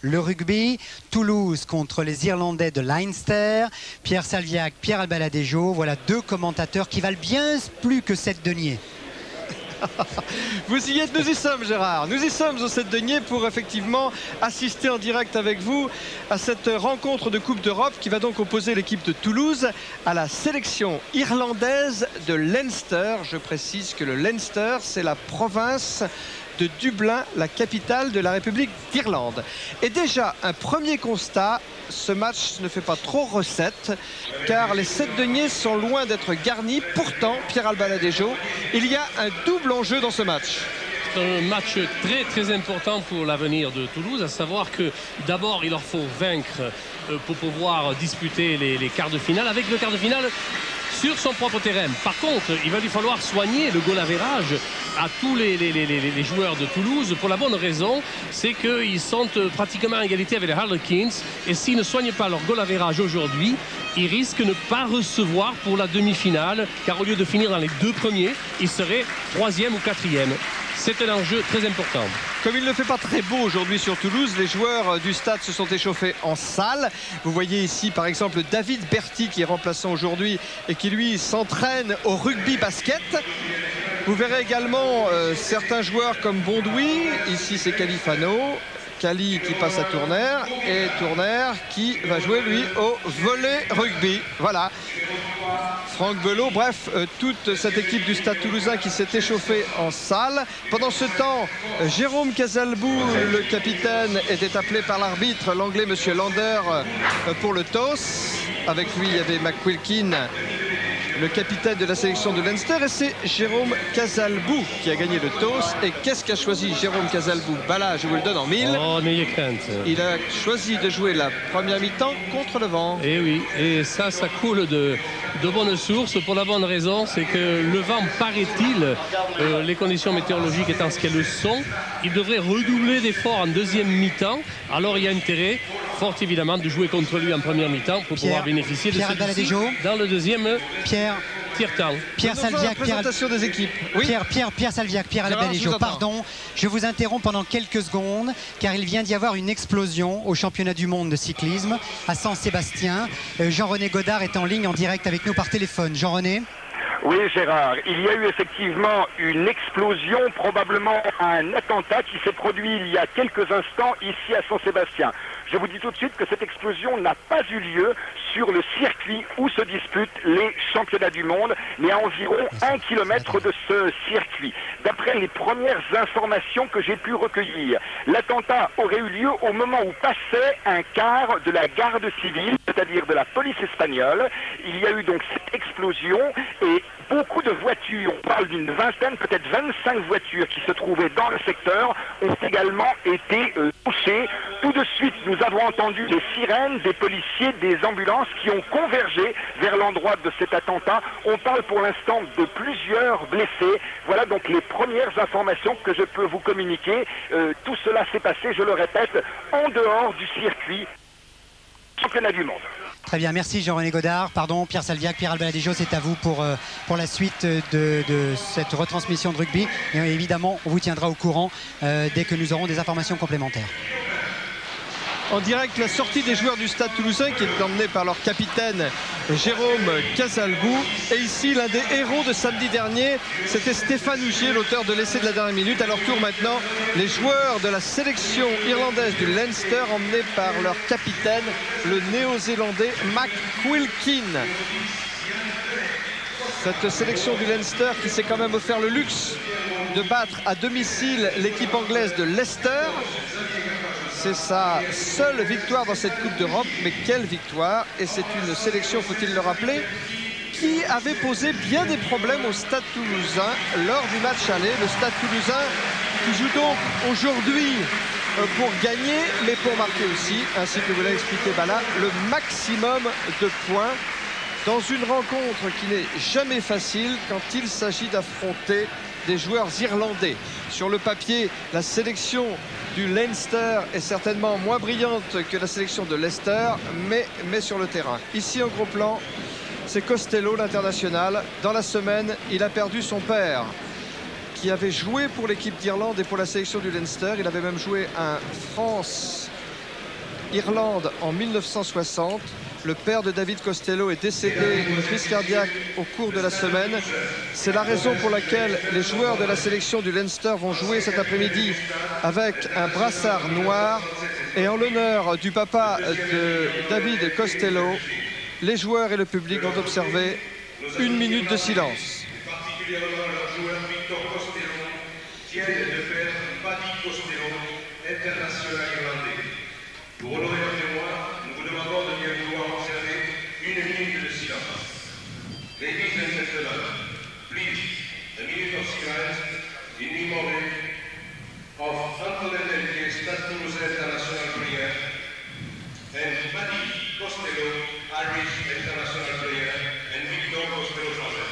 le rugby. Toulouse contre les Irlandais de Leinster. Pierre Salviac, Pierre Albaladejo. Voilà deux commentateurs qui valent bien plus que 7 deniers. Vous y êtes, nous y sommes Gérard, nous y sommes au 7 deniers pour effectivement assister en direct avec vous à cette rencontre de Coupe d'Europe qui va donc opposer l'équipe de Toulouse à la sélection irlandaise de Leinster. Je précise que le Leinster, c'est la province de Dublin, la capitale de la République d'Irlande. Et déjà, un premier constat, ce match ne fait pas trop recette, car les 7 deniers sont loin d'être garnis. Pourtant, Pierre Albaladejo, il y a un double enjeu dans ce match. Un match très très important pour l'avenir de Toulouse, à savoir que d'abord il leur faut vaincre pour pouvoir disputer les quarts de finale, avec le quart de finale sur son propre terrain. Par contre, il va lui falloir soigner le goal average à tous les joueurs de Toulouse, pour la bonne raison, c'est qu'ils sont pratiquement à égalité avec les Harlequins, et s'ils ne soignent pas leur goal average aujourd'hui, ils risquent de ne pas recevoir pour la demi-finale, car au lieu de finir dans les 2 premiers, ils seraient 3e ou 4e. C'est un enjeu très important. Comme il ne fait pas très beau aujourd'hui sur Toulouse, les joueurs du stade se sont échauffés en salle. Vous voyez ici par exemple David Berti qui est remplaçant aujourd'hui et qui lui s'entraîne au rugby basket. Vous verrez également certains joueurs comme Bondoui. Ici c'est Califano. Cali qui passe à Tourner et Tourner qui va jouer lui au volley rugby. Voilà. Franck Belot, bref, toute cette équipe du Stade Toulousain qui s'est échauffée en salle. Pendant ce temps, Jérôme Casalbou, le capitaine, était appelé par l'arbitre, l'anglais monsieur Lander, pour le toss. Avec lui, il y avait McQuilkin, le capitaine de la sélection de Leinster, et c'est Jérôme Casalbou qui a gagné le toss. Et qu'est-ce qu'a choisi Jérôme Casalbou? Bah là, je vous le donne en 1000. Oh, n'ayez crainte. Il a choisi de jouer la première mi-temps contre le vent. Et oui, et ça coule de bonnes sources, pour la bonne raison, c'est que le vent, paraît-il, les conditions météorologiques étant ce qu'elles sont, il devrait redoubler d'efforts en deuxième mi-temps. Alors il y a intérêt, fort évidemment, de jouer contre lui en première mi-temps pour pouvoir bénéficier de celui-ci dans le deuxième tiers-temps. Pierre Salviac, des équipes. Oui. Pierre Salviac, Pierre Albaladejo, pardon, je vous interromps pendant quelques secondes car il vient d'y avoir une explosion au championnat du monde de cyclisme à Saint-Sébastien. Jean-René Godard est en ligne en direct avec nous par téléphone. Jean-René? Oui Gérard, il y a eu effectivement une explosion, probablement un attentat qui s'est produit il y a quelques instants ici à Saint-Sébastien. Je vous dis tout de suite que cette explosion n'a pas eu lieu sur le circuit où se disputent les championnats du monde, mais à environ 1 kilomètre de ce circuit. D'après les premières informations que j'ai pu recueillir, l'attentat aurait eu lieu au moment où passait un car de la garde civile, c'est-à-dire de la police espagnole. Il y a eu donc cette explosion et beaucoup de voitures, on parle d'une vingtaine, peut-être 25 voitures qui se trouvaient dans le secteur, ont également été touchées. Tout de suite, nous avons entendu les sirènes des policiers, des ambulances qui ont convergé vers l'endroit de cet attentat. On parle pour l'instant de plusieurs blessés. Voilà donc les premières informations que je peux vous communiquer. Tout cela s'est passé, je le répète, en dehors du circuit championnat du monde. Très bien, merci Jean-René Godard. Pardon, Pierre Salviac, Pierre Albaladejo, c'est à vous pour la suite de cette retransmission de rugby. Et évidemment, on vous tiendra au courant dès que nous aurons des informations complémentaires. En direct, la sortie des joueurs du Stade Toulousain qui est emmenée par leur capitaine Jérôme Casalbou. Et ici, l'un des héros de samedi dernier, c'était Stéphane Ougier, l'auteur de l'essai de la dernière minute. À leur tour maintenant, les joueurs de la sélection irlandaise du Leinster emmenés par leur capitaine, le néo-zélandais McQuilkin. Cette sélection du Leinster qui s'est quand même offert le luxe de battre à domicile l'équipe anglaise de Leicester. C'est sa seule victoire dans cette Coupe d'Europe, mais quelle victoire! Et c'est une sélection, faut-il le rappeler, qui avait posé bien des problèmes au Stade Toulousain lors du match aller. Le Stade Toulousain qui joue donc aujourd'hui pour gagner, mais pour marquer aussi, ainsi que vous l'avez expliqué Bala, le maximum de points dans une rencontre qui n'est jamais facile quand il s'agit d'affronter des joueurs irlandais. Sur le papier, la sélection du Leinster est certainement moins brillante que la sélection de Leicester, mais sur le terrain. Ici en gros plan, c'est Costello, l'international. Dans la semaine, il a perdu son père qui avait joué pour l'équipe d'Irlande et pour la sélection du Leinster. Il avait même joué un France Irlande en 1960. Le père de David Costello est décédé d'une crise cardiaque au cours de la semaine. C'est la raison pour laquelle les joueurs de la sélection du Leinster vont jouer cet après-midi avec un brassard noir. Et en l'honneur du papa de David Costello, les joueurs et le public vont observer 1 minute de silence. Particulièrement le joueur Victor Costello, qui vient de faire Paddy Costello, international irlandais. Pour honorer leur mémoire, nous vous demandons de bien vouloir observer 1 minute de silence. Ladies and gentlemen, please, a minute of silence in memory of Antoine Delquier, Stade Toulousain international player, and Paddy Costello, Irish international player, and Victor Costello français.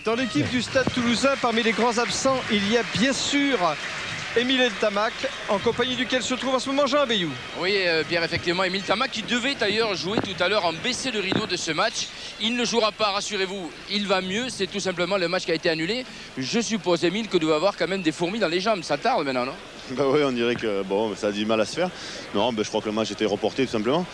Dans l'équipe du Stade Toulousain, parmi les grands absents, il y a bien sûr Émile Ntamak, en compagnie duquel se trouve en ce moment Jean Abeyou. Oui, Pierre, effectivement, Émile Ntamak qui devait d'ailleurs jouer tout à l'heure en baissé de rideau de ce match. Il ne jouera pas, rassurez-vous, il va mieux. C'est tout simplement le match qui a été annulé. Je suppose, Émile, que doit avoir quand même des fourmis dans les jambes. Ça tarde maintenant, non? Bah oui, on dirait que bon, ça a du mal à se faire. Non, je crois que le match était reporté tout simplement.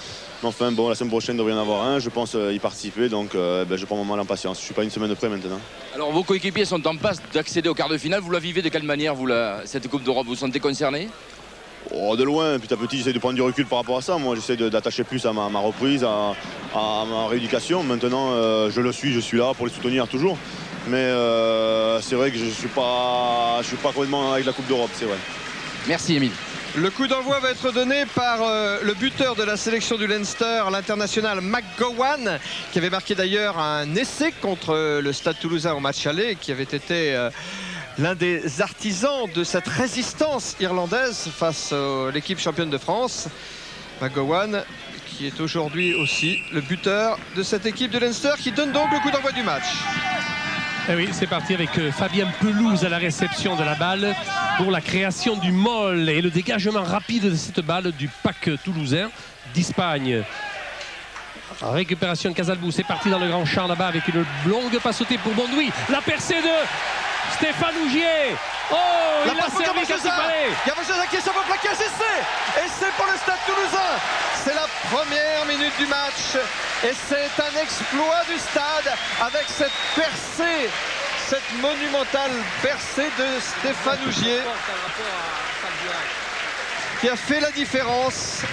Mais enfin, bon, la semaine prochaine, il devrait y en avoir un. Je pense y participer, donc je prends mon mal en patience. Je ne suis pas une semaine de près maintenant. Alors, vos coéquipiers sont en passe d'accéder au quart de finale. Vous la vivez de quelle manière, vous, cette Coupe d'Europe? Vous vous sentez concerné? De loin, petit à petit, j'essaie de prendre du recul par rapport à ça. Moi, j'essaie d'attacher plus à ma reprise, à ma rééducation. Maintenant, je suis là pour les soutenir toujours. Mais c'est vrai que je suis pas complètement avec la Coupe d'Europe, c'est vrai. Merci, Émile. Le coup d'envoi va être donné par le buteur de la sélection du Leinster, l'international McGowan, qui avait marqué d'ailleurs un essai contre le Stade Toulousain au match aller, qui avait été l'un des artisans de cette résistance irlandaise face à l'équipe championne de France. McGowan, qui est aujourd'hui aussi le buteur de cette équipe de Leinster, qui donne donc le coup d'envoi du match. Et oui, c'est parti avec Fabien Pelouse à la réception de la balle pour la création du molle et le dégagement rapide de cette balle du pack toulousain d'Espagne. Récupération de Casalbou, c'est parti dans le grand champ là-bas avec une longue passe sautée pour Bondoui. La percée de Stéphane Ougier. Oh, il a servi quand il fallait. Garbajosa qui est sur le plaquage, essai pour le Stade Toulousain. C'est la première minute du match et c'est un exploit du Stade avec cette percée, cette monumentale percée de Stéphane Ougier qui a fait la différence.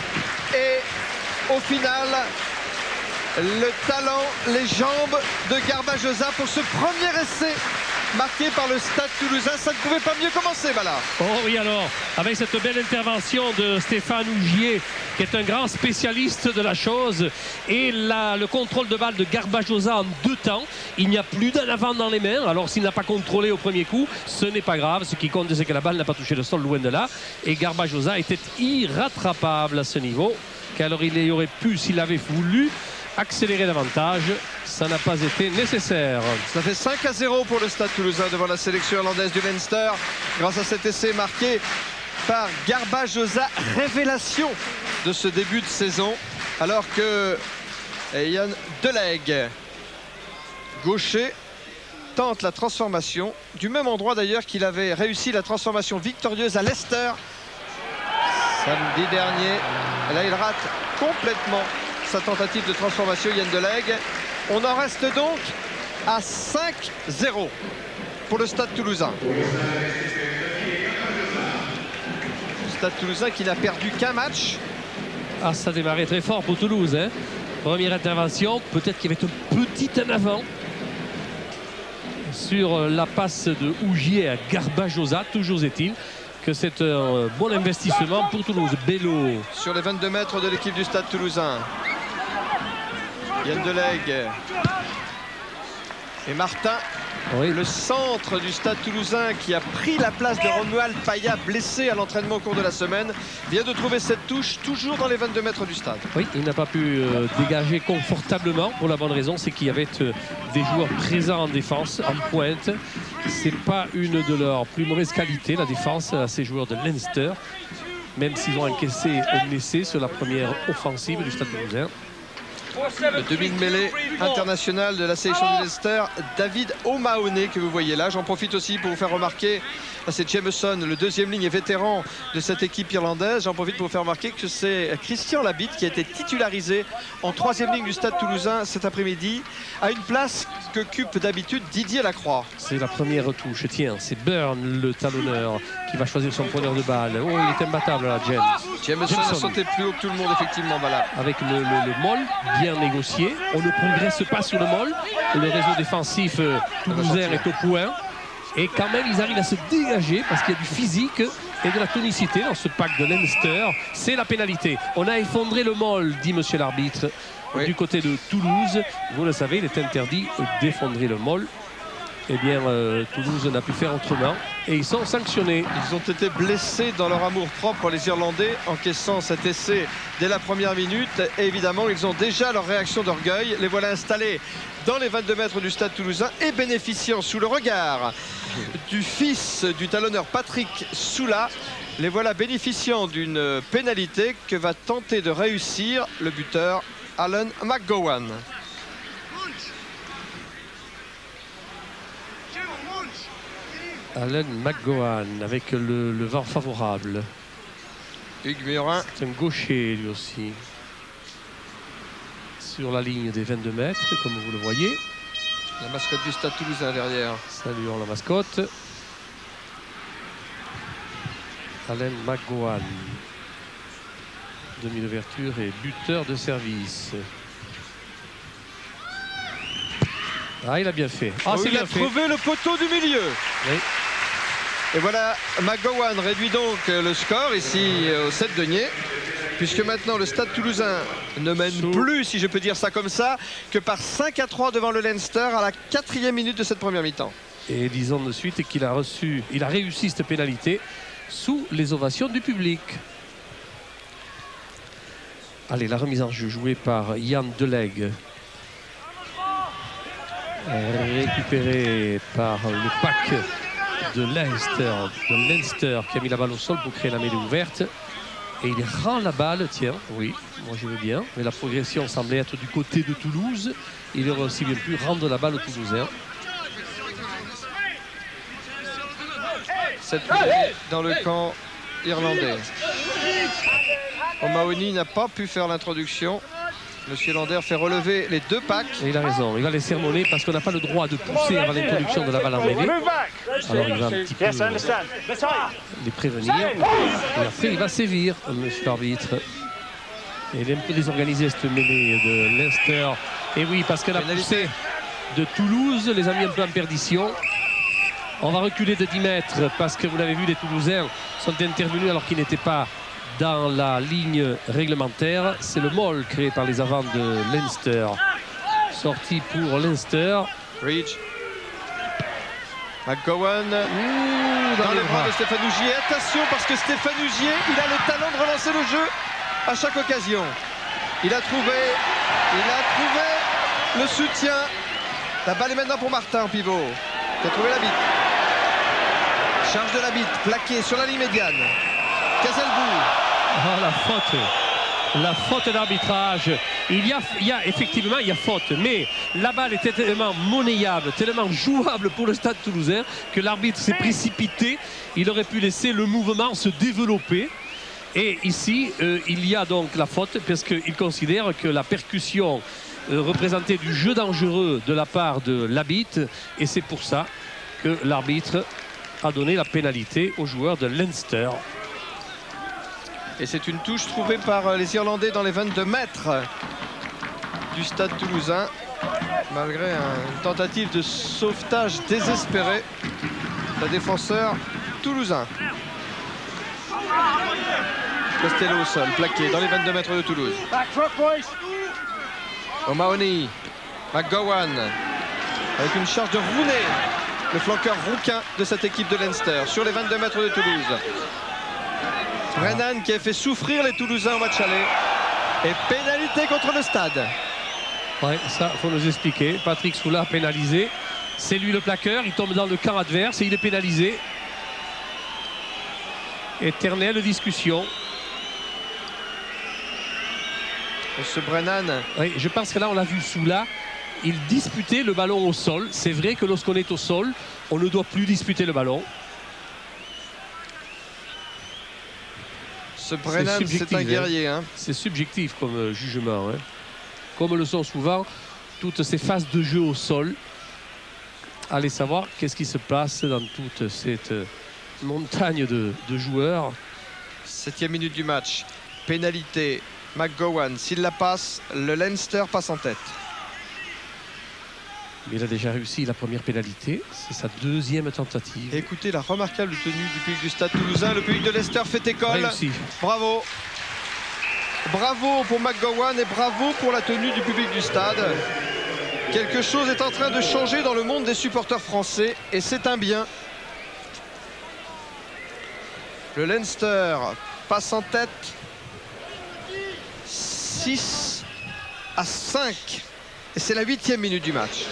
Et au final, le talent, les jambes de Garbajosa pour ce premier essai marqué par le Stade Toulousain. Ça ne pouvait pas mieux commencer, Bala. Oh oui, alors, avec cette belle intervention de Stéphane Ougier, qui est un grand spécialiste de la chose, et le contrôle de balle de Garbajosa en 2 temps. Il n'y a plus d'un avant dans les mains. Alors, s'il n'a pas contrôlé au premier coup, ce n'est pas grave. Ce qui compte, c'est que la balle n'a pas touché le sol, loin de là. Et Garbajosa était irrattrapable à ce niveau. Qu'alors, il y aurait pu, s'il avait voulu, accélérer davantage. Ça n'a pas été nécessaire. Ça fait 5-0 pour le Stade Toulousain devant la sélection irlandaise du Leinster grâce à cet essai marqué par Garbajosa, révélation de ce début de saison, alors que Ian Deleg, gaucher, tente la transformation du même endroit d'ailleurs qu'il avait réussi la transformation victorieuse à Leicester samedi dernier. Et là, il rate complètement sa tentative de transformation, Ian Deleg. On en reste donc à 5-0. pour le Stade Toulousain. Le Stade Toulousain qui n'a perdu qu'un match. Ah, ça a démarré très fort pour Toulouse. Hein. Première intervention, peut-être qu'il y avait un petit en avant sur la passe de Ougier à Garbajosa. Toujours est-il que c'est un bon investissement pour Toulouse. Bello. Sur les 22 mètres de l'équipe du Stade Toulousain. Yann Delegue. Et Martin. Oui. Le centre du Stade Toulousain qui a pris la place de Romuald Paya, blessé à l'entraînement au cours de la semaine, vient de trouver cette touche toujours dans les 22 mètres du stade. Oui, il n'a pas pu dégager confortablement pour la bonne raison, c'est qu'il y avait des joueurs présents en défense, en pointe. C'est pas une de leurs plus mauvaises qualités, la défense, à ces joueurs de Leinster, même s'ils ont encaissé un essai sur la première offensive du Stade Toulousain. Le demi-mêlée international de la sélection du Leinster, David O'Mahony, que vous voyez là. J'en profite aussi pour vous faire remarquer, c'est Jameson, le deuxième ligne et vétéran de cette équipe irlandaise. J'en profite pour vous faire remarquer que c'est Christian Labitte qui a été titularisé en troisième ligne du Stade Toulousain cet après-midi, à une place qu'occupe d'habitude Didier Lacroix. C'est la première touche, tiens, c'est Byrne, le talonneur, qui va choisir son preneur de balle. Oh, il est imbattable là, Jameson a sauté plus haut que tout le monde, effectivement, voilà. Avec le moll bien négocié. On ne progresse pas sur le moll. Le réseau défensif toulousain est au point. Et quand même, ils arrivent à se dégager parce qu'il y a du physique et de la tonicité dans ce pack de Leinster. C'est la pénalité. On a effondré le moll, dit monsieur l'arbitre. Oui. Du côté de Toulouse, vous le savez, il est interdit d'effondrer le moll. Eh bien, Toulouse n'a pu faire autrement et ils sont sanctionnés. Ils ont été blessés dans leur amour-propre, les Irlandais, encaissant cet essai dès la première minute. Et évidemment, ils ont déjà leur réaction d'orgueil. Les voilà installés dans les 22 mètres du Stade Toulousain et bénéficiant sous le regard du fils du talonneur Patrick Soula. Les voilà bénéficiant d'une pénalité que va tenter de réussir le buteur Alan McGowan. Alan McGowan avec le vent favorable. Hugues Murin. C'est un gaucher lui aussi. Sur la ligne des 22 mètres, comme vous le voyez. La mascotte du Stade Toulousain derrière. Saluons la mascotte. Alan McGowan. Demi d'ouverture et buteur de service. Ah, il a bien fait. Ah, il a trouvé le poteau du milieu. Oui. Et voilà, McGowan réduit donc le score ici au 7 deniers, puisque maintenant le Stade Toulousain ne mène plus, si je peux dire ça comme ça, que par 5-3 devant le Leinster à la 4e minute de cette première mi-temps. Et disons de suite qu'il a réussi cette pénalité sous les ovations du public. Allez, la remise en jeu jouée par Yann Delegue. Récupéré par le pack de Leinster qui a mis la balle au sol pour créer la mêlée ouverte. Et il rend la balle, tiens, oui, moi je veux bien. Mais la progression semblait être du côté de Toulouse. Il aurait aussi bien pu rendre la balle aux Toulousains. Cette mêlée dans le camp irlandais. O'Mahony n'a pas pu faire l'introduction. Monsieur Lander fait relever les deux packs. Et il a raison, il va les sermonner parce qu'on n'a pas le droit de pousser avant l'introduction de la balle en mêlée. Alors il va un petit peu les prévenir. Et après il va sévir, monsieur l'arbitre. Et il est un peu désorganisé cette mêlée de Leinster. Et oui, parce que la poussée de Toulouse les a mis un peu en perdition. On va reculer de 10 mètres parce que vous l'avez vu, les Toulousains sont intervenus alors qu'ils n'étaient pas dans la ligne réglementaire. C'est le moll créé par les avants de Leinster. Sortie pour Leinster. Ridge. McGowan dans les bras de Stéphane Ougier. Attention parce que Stéphane Ougier, il a le talent de relancer le jeu à chaque occasion. Il a trouvé le soutien. La balle est maintenant pour Martin en pivot. Il a trouvé la bite. Charge de la bite, plaqué sur la ligne médiane. Cazelbourg. Oh, la faute d'arbitrage. Il y a effectivement faute, mais la balle était tellement monnayable, tellement jouable pour le Stade Toulousain que l'arbitre s'est précipité. Il aurait pu laisser le mouvement se développer. Et ici, il y a donc la faute parce qu'il considère que la percussion représentait du jeu dangereux de la part de Labitte. Et c'est pour ça que l'arbitre a donné la pénalité aux joueurs de Leinster. Et c'est une touche trouvée par les Irlandais dans les 22 mètres du stade toulousain, malgré une tentative de sauvetage désespéré d'un défenseur toulousain. Costello au sol, plaqué dans les 22 mètres de Toulouse. O'Mahony, McGowan, avec une charge de Rooney, le flanqueur rouquin de cette équipe de Leinster, sur les 22 mètres de Toulouse. Brennan qui a fait souffrir les Toulousains au match aller. Et pénalité contre le Stade. Ouais, ça, il faut nous expliquer. Patrick Soula pénalisé. C'est lui le plaqueur. Il tombe dans le camp adverse et il est pénalisé. Éternelle discussion. Ce Brennan. Oui, je pense que là, on l'a vu Soula. Il disputait le ballon au sol. C'est vrai que lorsqu'on est au sol, on ne doit plus disputer le ballon. Ce Brennan, c'est un guerrier. Hein. C'est subjectif comme jugement. Hein. Comme le sont souvent toutes ces phases de jeu au sol. Allez savoir qu'est-ce qui se passe dans toute cette montagne de joueurs. 7e minute du match. Pénalité. McGowan, s'il la passe, le Leinster passe en tête. Mais il a déjà réussi la première pénalité. C'est sa deuxième tentative. Et écoutez la remarquable tenue du public du Stade toulousain. Le public de Leicester fait école. Réussi. Bravo. Bravo pour McGowan et bravo pour la tenue du public du stade. Quelque chose est en train de changer dans le monde des supporters français et c'est un bien. Le Leinster passe en tête 6-5 et c'est la 8e minute du match.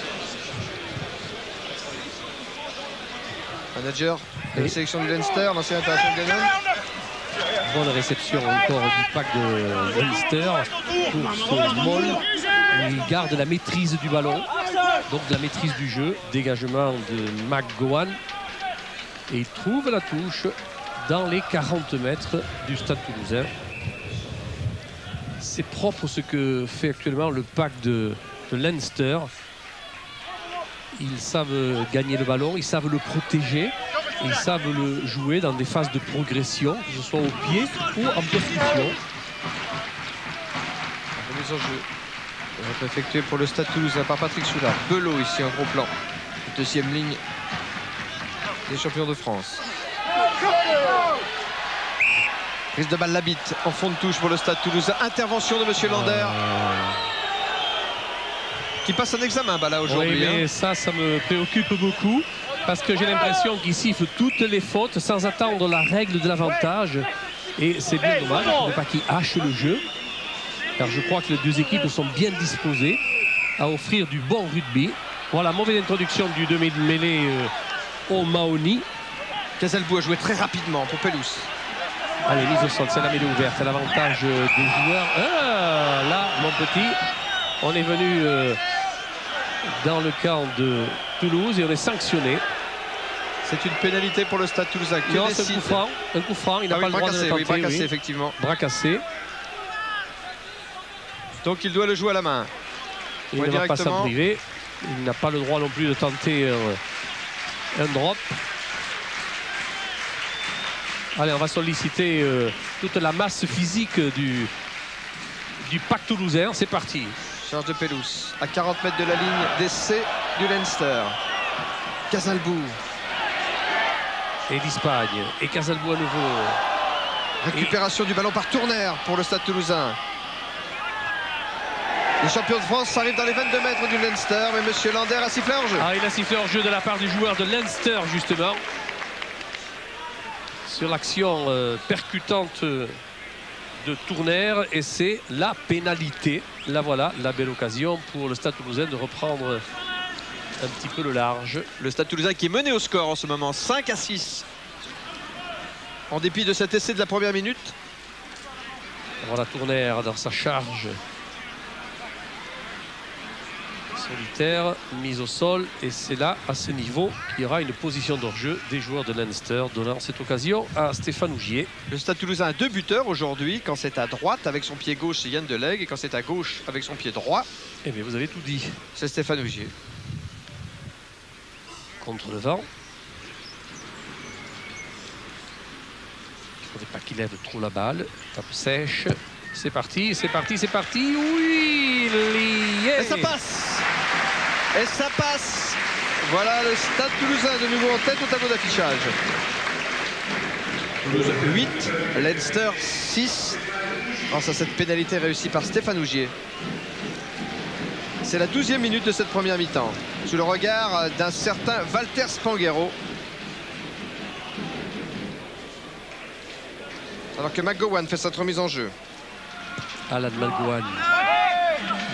Manager de la sélection du Leinster, l'ancien international Gannon. Bonne réception encore du pack de Leinster pour ce Moll où il garde la maîtrise du ballon, donc de la maîtrise du jeu. Dégagement de McGowan et il trouve la touche dans les 40 mètres du stade toulousain. C'est propre ce que fait actuellement le pack de Leinster. Ils savent gagner le ballon, ils savent le protéger. Ils savent le jouer dans des phases de progression, que ce soit au pied ou en percussion. La mise en jeu va être effectuée pour le Stade toulousain par Patrick Soula. Belot ici en gros plan. Deuxième ligne des champions de France. Prise de balle Labitte en fond de touche pour le Stade toulousain. Intervention de Monsieur Lander. Qui passe un examen là aujourd'hui. Oui, mais ça me préoccupe beaucoup. Parce que j'ai l'impression qu'il siffle toutes les fautes sans attendre la règle de l'avantage. Et c'est bien dommage. Il ne faut pas qu'il hache le jeu. Car je crois que les deux équipes sont bien disposées à offrir du bon rugby. Voilà, mauvaise introduction du demi-mêlée O'Mahony. Casalbou a joué très rapidement pour Pelous. Allez, mise au sol, c'est la mêlée ouverte. C'est l'avantage des joueurs. Ah, là, mon petit, on est venu dans le camp de Toulouse et on est sanctionné. C'est une pénalité pour le Stade toulousain. Non, c'est un coup franc. Il n'a pas le droit de le tenter. Oui, bras cassé, effectivement. Bras cassé. Donc il doit le jouer à la main. Il ne va pas s'en priver. Il n'a pas le droit non plus de tenter un drop. Allez, on va solliciter toute la masse physique du pack toulousain. C'est parti. Charge de Pelous à 40 mètres de la ligne d'essai du Leinster. Casalbou. Et d'Espagne. Et Casalbou à nouveau. Récupération du ballon par Tournaire pour le Stade toulousain. Les champions de France arrivent dans les 22 mètres du Leinster, mais Monsieur Lander a sifflé hors jeu. Ah, il a sifflé hors jeu de la part du joueur de Leinster, justement. Sur l'action percutante de Tournaire, et c'est la pénalité. Là voilà, la belle occasion pour le Stade toulousain de reprendre un petit peu le large. Le Stade toulousain qui est mené au score en ce moment, 5-6. En dépit de cet essai de la première minute. Voilà Tournaire dans sa charge. Solitaire, mise au sol, et c'est là, à ce niveau, qu'il y aura une position d'hors-jeu des joueurs de Leinster, donnant cette occasion à Stéphane Ougier. Le Stade toulousain a 2 buteurs aujourd'hui, quand c'est à droite avec son pied gauche, c'est Yann Delegue, et quand c'est à gauche avec son pied droit, eh bien vous avez tout dit. c'est Stéphane Ougier. Contre le vent. faudrait pas qu'il lève trop la balle. Tape sèche. C'est parti, c'est parti, c'est parti. Oui, et ça passe. Et ça passe. Voilà le Stade Toulousain de nouveau en tête au tableau d'affichage. Toulouse 8, Leinster 6. Grâce à cette pénalité réussie par Stéphane Ougier. C'est la 12e minute de cette première mi-temps. Sous le regard d'un certain Walter Spanghero. Alors que McGowan fait cette remise en jeu. Alan McGowan.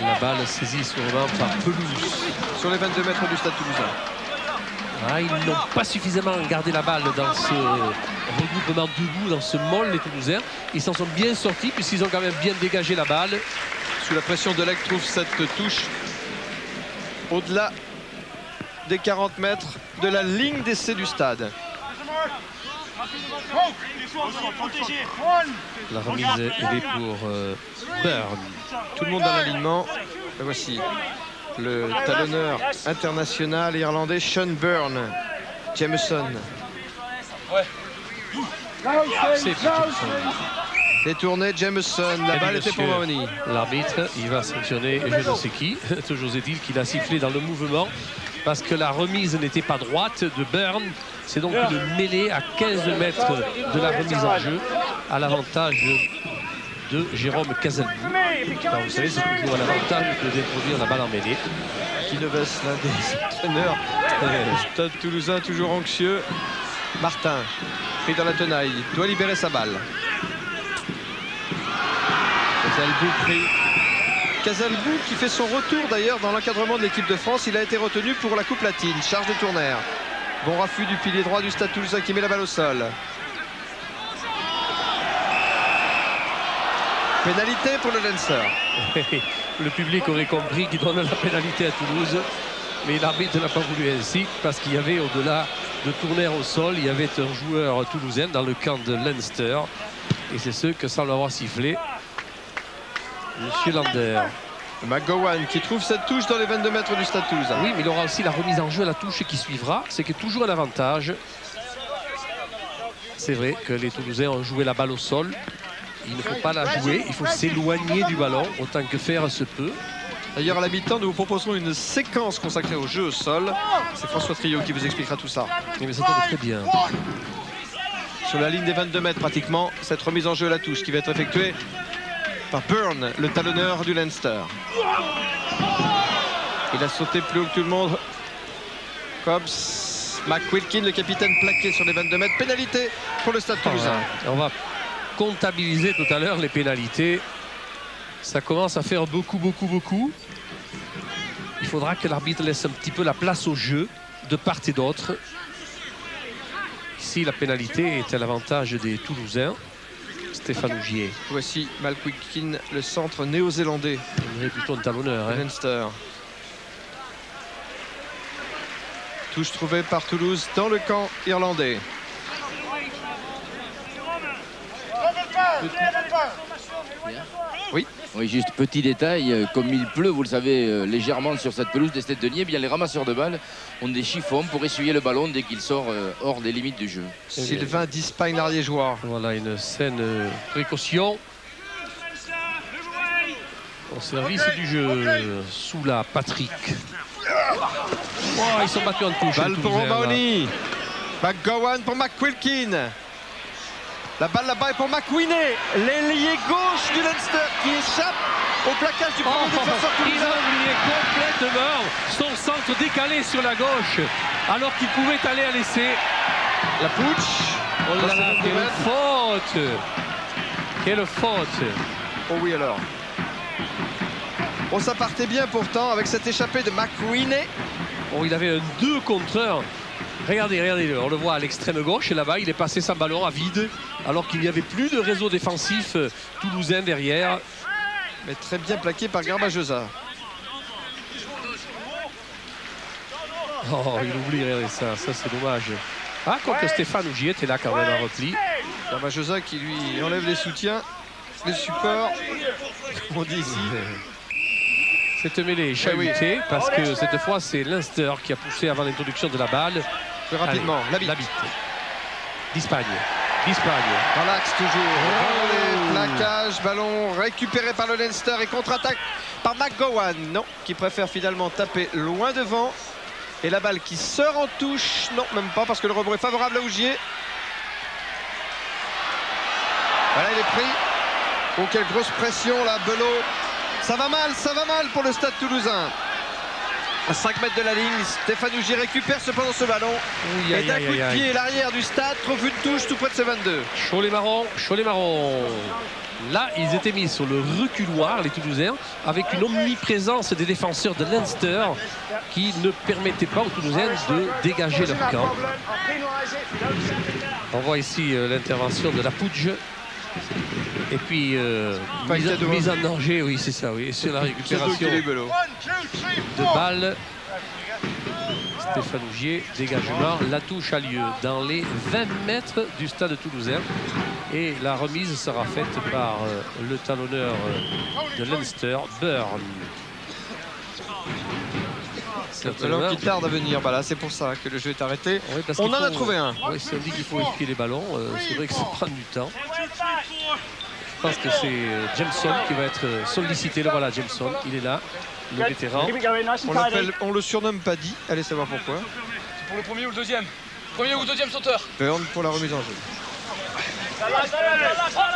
La balle saisie sûrement par Pelouse. Sur les 22 mètres du Stade Toulousain. Ah, ils n'ont pas suffisamment gardé la balle dans ce regroupement debout, dans ce molle, les Toulousains. Ils s'en sont bien sortis puisqu'ils ont quand même bien dégagé la balle. Sous la pression de Lec trouve cette touche au-delà des 40 mètres de la ligne d'essai du stade. La remise est pour Byrne. Tout le monde dans l'alignement. Et voici le talonneur international irlandais Sean Byrne. Jameson. C'est détourné Jameson. La balle était pour Mahoney. L'arbitre, il va sanctionner je ne sais qui. Toujours est-il qu'il a sifflé dans le mouvement parce que la remise n'était pas droite de Byrne. C'est donc une mêlée à 15 mètres de la remise en jeu à l'avantage de Jérôme Cazelbou. Vous savez, c'est toujours à l'avantage de d'introduire la balle en mêlée. Qui ne baisse l'un des entraîneurs. Stade Toulousain toujours anxieux. Martin, pris dans la tenaille, doit libérer sa balle. Cazelbou pris. Cazelbou qui fait son retour d'ailleurs dans l'encadrement de l'équipe de France. Il a été retenu pour la Coupe latine. Charge de Tournaire. Bon raffut du pilier droit du Stade Toulousain qui met la balle au sol. Pénalité pour le Leinster. Le public aurait compris qu'il donne la pénalité à Toulouse. Mais l'arbitre n'a pas voulu ainsi parce qu'il y avait au-delà de Tournaire au sol, il y avait un joueur toulousain dans le camp de Leinster. Et c'est ce que semble avoir sifflé Monsieur Lander. McGowan qui trouve cette touche dans les 22 mètres du Stade Toulousain. Oui, mais il aura aussi la remise en jeu à la touche qui suivra. C'est que toujours un avantage. C'est vrai que les Toulousains ont joué la balle au sol. Il ne faut pas la jouer, il faut s'éloigner du ballon autant que faire se peut. D'ailleurs, à la mi-temps, nous vous proposerons une séquence consacrée au jeu au sol. C'est François Trio qui vous expliquera tout ça. Oui, mais ça tombe très bien. Sur la ligne des 22 mètres pratiquement, cette remise en jeu à la touche qui va être effectuée par Byrne, le talonneur du Leinster. Il a sauté plus haut que tout le monde. Cobbs, McQuilkin, le capitaine plaqué sur les 22 mètres. Pénalité pour le Stade Toulousain. On va comptabiliser tout à l'heure les pénalités. Ça commence à faire beaucoup. Il faudra que l'arbitre laisse un petit peu la place au jeu de part et d'autre. Ici, la pénalité est à l'avantage des Toulousains. Stéphane Ougier. Voici McQuilkin, le centre néo-zélandais. Il est plutôt un talonneur. Leinster. Touche trouvée par Toulouse dans le camp irlandais. Oui. Oui, juste petit détail, comme il pleut, vous le savez, légèrement sur cette pelouse des Stades de Nied, bien les ramasseurs de balles ont des chiffons pour essuyer le ballon dès qu'il sort hors des limites du jeu. Sylvain Dispagne, l'Ariégeois. Voilà une scène précaution. Au service du jeu, sous la Patrick. Oh, ils sont battus en touche. Balle pour Mahoney. McGowan pour McQuilkin. La balle là-bas est pour McWinney, l'ailier gauche du Leinster qui échappe au plaquage du premier défenseur toulousain. Il a oublié complètement son centre décalé sur la gauche alors qu'il pouvait aller à l'essai. La Pouch. Oh là là, quelle faute! Quelle faute! Oh oui alors. Oh, ça partait bien pourtant avec cette échappée de McWinney. Oh, il avait un 2 contre 1. Regardez, on le voit à l'extrême gauche et là-bas il est passé sans ballon à vide alors qu'il n'y avait plus de réseau défensif toulousain derrière. Mais très bien plaqué par Garbajosa. Oh, il oublie, regardez ça c'est dommage. Ah, quoique Stéphane Ougier était là quand même à repli. Garbajosa qui lui enlève les soutiens, les supports, comme on dit ici. Cette mêlée est chahutée parce que cette fois c'est Leinster qui a poussé avant l'introduction de la balle. Plus rapidement, Labitte. Dispagne. d'Espagne. Dans l'axe toujours. Plaquage, ballon récupéré par le Leinster et contre-attaque par McGowan. Non, qui préfère finalement taper loin devant. Et la balle qui sort en touche. Non, même pas parce que le rebond est favorable à Ougier. Voilà, il est pris. Oh, quelle grosse pression là, Belot. Ça va mal pour le Stade Toulousain. À 5 mètres de la ligne, Stéphane Ougier récupère cependant ce ballon. Et d'un coup de pied, l'arrière du Stade trouve une touche tout près de ses 22. Cholet marron. Là, ils étaient mis sur le reculoir, les Toulousains, avec une omniprésence des défenseurs de Leinster qui ne permettaient pas aux Toulousains de dégager leur camp. On voit ici l'intervention de la Pouge. Et puis, mise en danger, oui, c'est ça, oui, sur la récupération de balles. Stéphane Ougier, dégagement. La touche a lieu dans les 20 mètres du stade toulousain. Et la remise sera faite par le talonneur de Leinster, Byrne. C'est un ballon qui tarde à venir. Voilà, c'est pour ça que le jeu est arrêté. Oui, on en a trouvé un. Oui, c'est dit qu'il faut épier les ballons. C'est vrai que ça prend du temps. Je pense que c'est Jameson qui va être sollicité. Le voilà, Jameson, il est là, le vétéran. On le surnomme Paddy. Allez savoir pourquoi. C'est pour le premier ou le deuxième. Premier ou deuxième sauteur. Byrne pour la remise en jeu.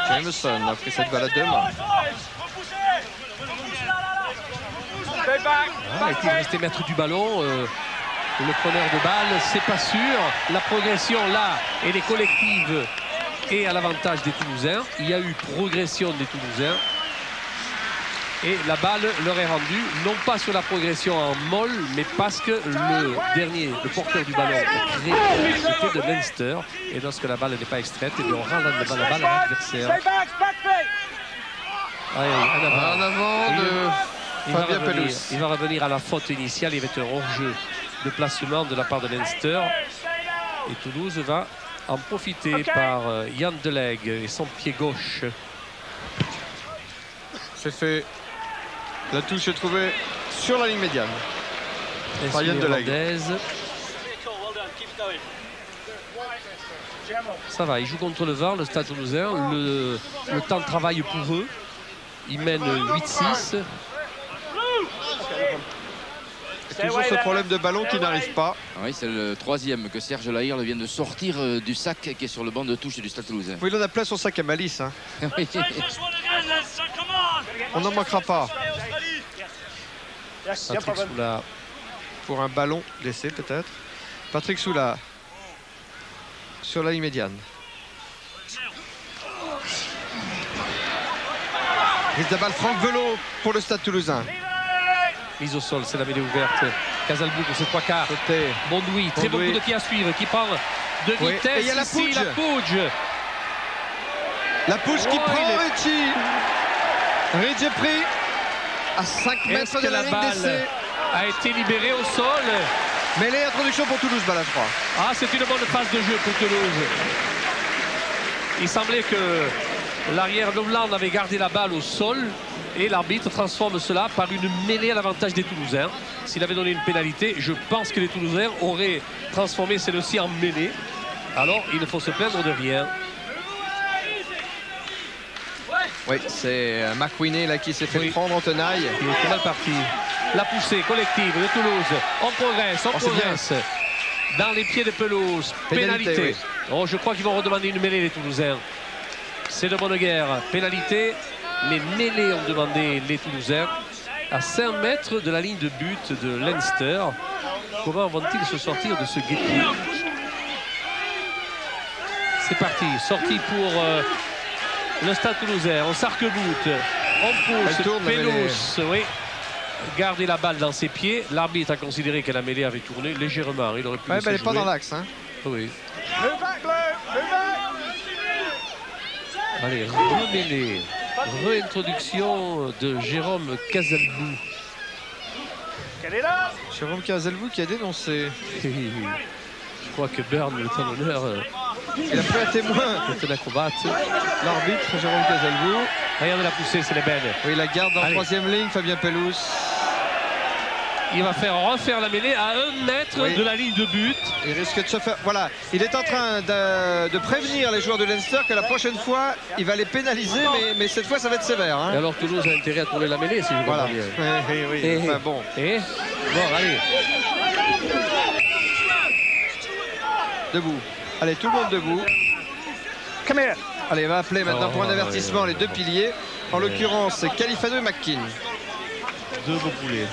Jameson a pris cette balle à 2 mains. Il est resté maître du ballon. Le preneur de balle, c'est pas sûr. La progression là, elle est collective et à l'avantage des Toulousains. Il y a eu progression des Toulousains. Et la balle leur est rendue, non pas sur la progression en molle, mais parce que le porteur du ballon c'était de Leinster. Et lorsque la balle n'est pas extraite, et on rend la balle à l'adversaire. En avant de Fabien Pelous. Il va revenir à la faute initiale. Il va être un hors-jeu de placement de la part de Leinster. Et Toulouse va en profiter par Yann Delegue et son pied gauche. C'est fait. La touche est trouvée sur la ligne médiane. Par Yann Delegue. Ça va, ils jouent contre le vent, le Stade Toulousain. Le temps de travail pour eux. Ils mènent 8-6. Toujours ce problème de ballon qui n'arrive pas. Oui, c'est le troisième que Serge Lahirle vient de sortir du sac qui est sur le banc de touche du Stade Toulousain. Oui, il en a plein son sac à malice. Hein. On n'en manquera pas. Patrick Soula. Pour un ballon laissé peut-être. Patrick Soula sur la ligne médiane. Prise de balle Franck Belot pour le Stade Toulousain. Mise au sol, c'est la mêlée ouverte. Casalbou pour ses 3/4. Bondoui, très bon coup de pied à suivre qui parle de vitesse. Et il y a la Pouge. La Pouge qui prend Ritchie. Ritchie est pris à 5 mètres de la ligne d'essai. A été libérée au sol. Mêlée, introduction pour Toulouse, balle à 3. Ah, c'est une bonne phase de jeu pour Toulouse. Il semblait que l'arrière Novland avait gardé la balle au sol. Et l'arbitre transforme cela par une mêlée à l'avantage des Toulousains. S'il avait donné une pénalité, je pense que les Toulousains auraient transformé celle-ci en mêlée. Alors, il ne faut se plaindre de rien. Oui, c'est McWinney là qui s'est fait prendre en tenaille. Il est mal parti. La poussée collective de Toulouse. On progresse. Dans les pieds de Pelouse. Pénalité. Oui. Oh, je crois qu'ils vont redemander une mêlée, les Toulousains. C'est de bonne guerre. Pénalité. Mais mêlée ont demandé les Toulousains à 5 mètres de la ligne de but de Leinster. Comment vont-ils se sortir de ce guet-pied? C'est parti, sortie pour le Stade Toulousain. On s'arc-boute, on pousse, Pelouse, oui. Garder la balle dans ses pieds. L'arbitre a considéré que la mêlée avait tourné légèrement. Il aurait pu elle n'est pas dans l'axe. Hein. Oui. Allez, remêlée. Réintroduction de Jérôme Casalbou. Jérôme Casalbou qui a dénoncé. Je crois que Byrne, le talonneur, il a pris un témoin. C'est l'acrobate. L'arbitre, Jérôme Casalbou. Regardez la poussée, c'est les belles. Oui, la garde en 3e ligne, Fabien Pelous. Il va faire refaire la mêlée à 1 mètre de la ligne de but. Il risque de se faire... Voilà, il est en train de prévenir les joueurs de Leinster que la prochaine fois, il va les pénaliser, mais cette fois, ça va être sévère. Hein. Et alors Toulouse a intérêt à tourner la mêlée, si je comprends bien. Oui. Enfin, bon. Bon, allez. Debout. Allez, tout le monde debout. Allez, il va appeler maintenant pour un avertissement les deux piliers. En l'occurrence, c'est Califano et McKean. Deux beaux poulets.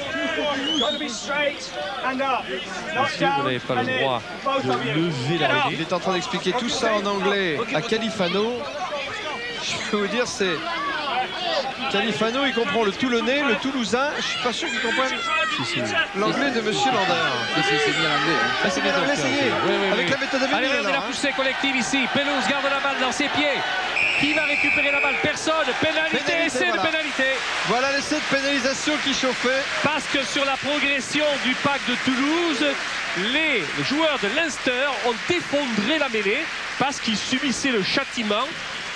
Monsieur, vous n'avez pas le droit de lever la mêlée. Il est en train d'expliquer tout ça en anglais à Califano. Je peux vous dire, c'est... Califano, il comprend le Toulonnais, le Toulousain. Je suis pas sûr qu'il comprenne l'anglais de Monsieur Lander. C'est bien l'anglais. C'est bien l'anglais, ça y est. Avec la méthode Allez, regardez la poussée collective ici. Pelouse garde la balle dans ses pieds. Qui va récupérer la balle? Personne. Pénalité, essai de pénalité. Voilà l'essai de pénalisation qui chauffait. Parce que sur la progression du pack de Toulouse, les joueurs de Leinster ont effondré la mêlée parce qu'ils subissaient le châtiment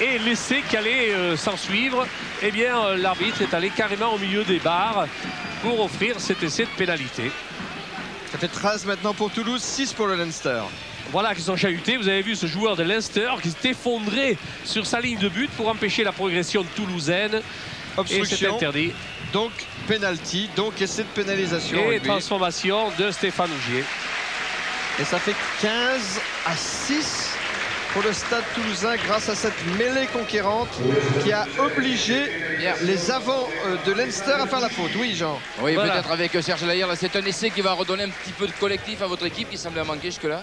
et l'essai qui allait s'en suivre. Eh bien, l'arbitre est allé carrément au milieu des barres pour offrir cet essai de pénalité. Ça fait 13 maintenant pour Toulouse, 6 pour le Leinster. Voilà qu'ils sont chahutés. Vous avez vu ce joueur de Leinster qui s'est effondré sur sa ligne de but pour empêcher la progression toulousaine. Obstruction. Et c'est interdit. Donc penalty, donc essai de pénalisation. Et transformation de Stéphane Ougier. Et ça fait 15-6 pour le Stade Toulousain grâce à cette mêlée conquérante qui a obligé les avants de Leinster à faire la faute. Oui, Jean. Oui, voilà. Peut-être avec Serge Laïr. C'est un essai qui va redonner un petit peu de collectif à votre équipe qui semblait manquer jusque-là.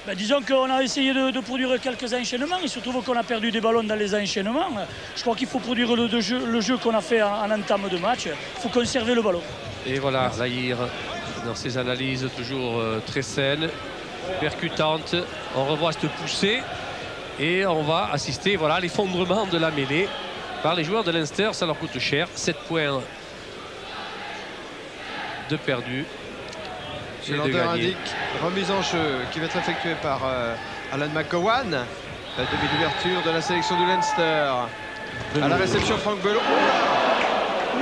Ben, disons qu'on a essayé de produire quelques enchaînements. Il se trouve qu'on a perdu des ballons dans les enchaînements. Je crois qu'il faut produire le jeu qu'on a fait en entame de match. Il faut conserver le ballon. Et voilà, Laïr, dans ses analyses toujours très saines, percutantes. On revoit cette poussée et on va assister à l'effondrement de la mêlée par les joueurs de Leinster. Ça leur coûte cher. 7 points de perdus. Le Lander indique remise en jeu qui va être effectuée par Alan McGowan. La demi-ouverture de la sélection du Leinster. À la réception, Franck Belot.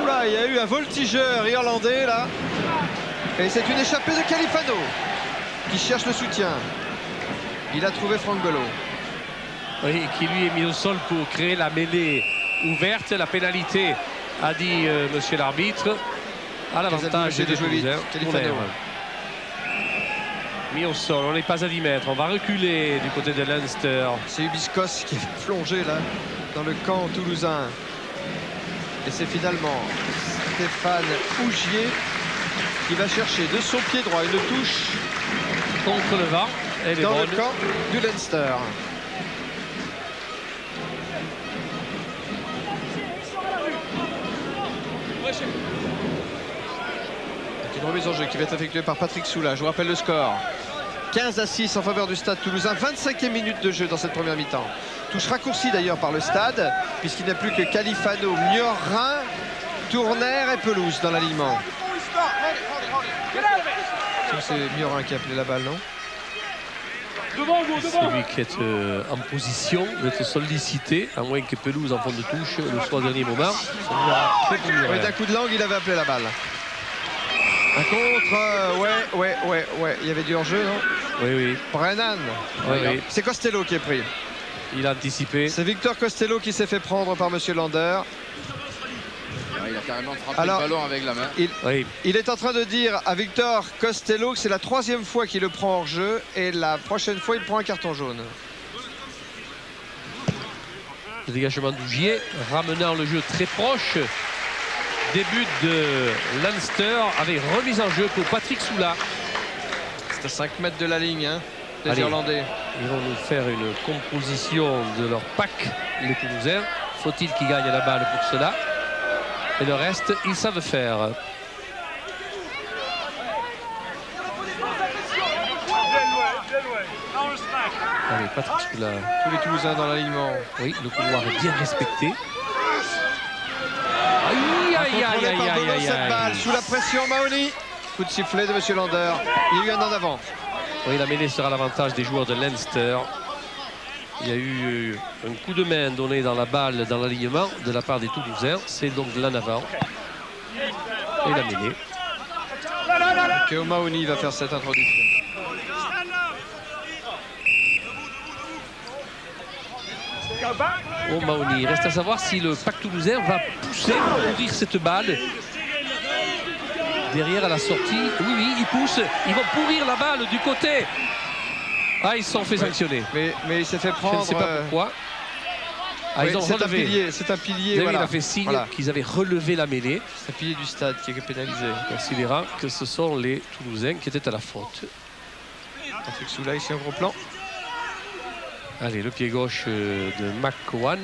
Oula, il y a eu un voltigeur irlandais là. Et c'est une échappée de Califano qui cherche le soutien. Il a trouvé Franck Belot. Oui, qui lui est mis au sol pour créer la mêlée ouverte. La pénalité, a dit monsieur l'arbitre, à l'avantage des Toulousains. Mis au sol, on n'est pas à 10 mètres, on va reculer du côté de Leinster. C'est Hibiscos qui est plongé là dans le camp toulousain. Et c'est finalement Stéphane Ougier qui va chercher de son pied droit une touche contre le vent. Elle est dans bonne. Le camp du Leinster. Une remise en jeu qui va être effectuée par Patrick Soula. Je vous rappelle le score. 15-6 en faveur du Stade Toulousain. 25e minute de jeu dans cette première mi-temps. Touche raccourcie d'ailleurs par le Stade, puisqu'il n'y a plus que Califano, Miorin, Tournaire et Pelouse dans l'alignement. C'est Miorin qui a appelé la balle, non? C'est lui qui est en position d'être sollicité, à moins que Pelouse en fond de touche le soit au dernier moment. Oui, d'un coup de langue, il avait appelé la balle. Un contre, ouais. Il y avait du hors-jeu, non? Oui. Brennan. Oui. C'est Costello qui est pris. Il a anticipé. C'est Victor Costello qui s'est fait prendre par monsieur Lander. Il a carrément frappé le ballon avec la main. Il est en train de dire à Victor Costello que c'est la 3e fois qu'il le prend hors jeu et la prochaine fois il prend un carton jaune. Le dégagement d'Ougier, ramenant le jeu très proche. Début de Leinster avec remise en jeu pour Patrick Soula. C'est à 5 mètres de la ligne, hein, les Irlandais. Ils vont nous faire une composition de leur pack, les Toulousains. Faut-il qu'ils gagnent la balle pour cela? Et le reste, ils savent faire. Allez, Patrick Soula. Tous les Toulousains dans l'alignement. Oui, le couloir est bien respecté. Cette balle sous la pression, Mahoney. Coup de sifflet de monsieur Lander. Il y a eu un en avant. Oui, la mêlée sera l'avantage des joueurs de Leinster. Il y a eu un coup de main donné dans la balle, dans l'alignement de la part des Toulousains. C'est donc l'en avant. Et la mêlée. Théo Mahony va faire cette introduction. Oh, Mahony. Il reste à savoir si le Pack Toulousain va pousser pour ouvrir cette balle. Derrière à la sortie. Oui, oui, ils poussent. Ils vont pourrir la balle du côté. Ah, ils se sont fait sanctionner. Mais il s'est fait prendre. Je ne sais pas pourquoi. Ah, oui, ils ont relevé. C'est un pilier. Voilà. Il a fait signe qu'ils avaient relevé la mêlée. C'est un pilier du stade qui est pénalisé. Considérant que ce sont les Toulousains qui étaient à la faute. Patrick Soula ici en gros plan. Allez, le pied gauche de McGowan.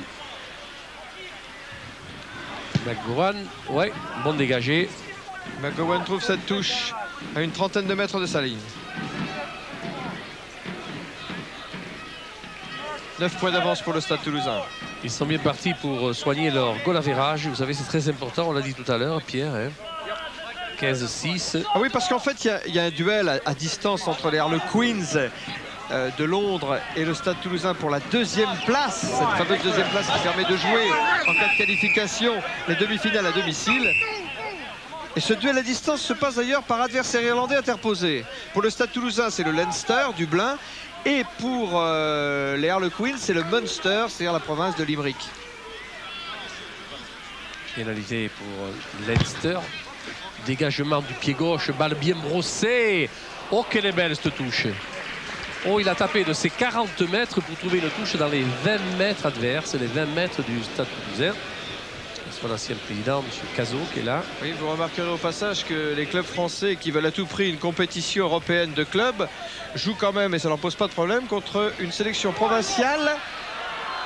McGowan, ouais, bon dégagé. McGowan trouve cette touche à une trentaine de mètres de sa ligne. 9 points d'avance pour le Stade Toulousain. Ils sont bien partis pour soigner leur goal average. Vous savez, c'est très important, on l'a dit tout à l'heure, Pierre. Hein. 15-6. Ah oui, parce qu'en fait, il y a un duel à distance entre les Harlequins de Londres et le Stade Toulousain pour la deuxième place. Cette fameuse deuxième place qui permet de jouer en cas de qualification les demi-finales à domicile. Et ce duel à distance se passe d'ailleurs par adversaire irlandais interposé. Pour le Stade Toulousain, c'est le Leinster, Dublin. Et pour les Harlequins, c'est le Munster, c'est-à-dire la province de Limerick. Pénalité pour Leinster. Dégagement du pied gauche, balle bien brossée. Oh, quelle est belle cette touche. Oh, il a tapé de ses 40 mètres pour trouver une touche dans les 20 mètres adverses, les 20 mètres du Stade Toulousain. C'est l'ancien président, M. Cazot, qui est là. Oui, vous remarquerez au passage que les clubs français qui veulent à tout prix une compétition européenne de clubs jouent quand même, et ça ne leur pose pas de problème, contre une sélection provinciale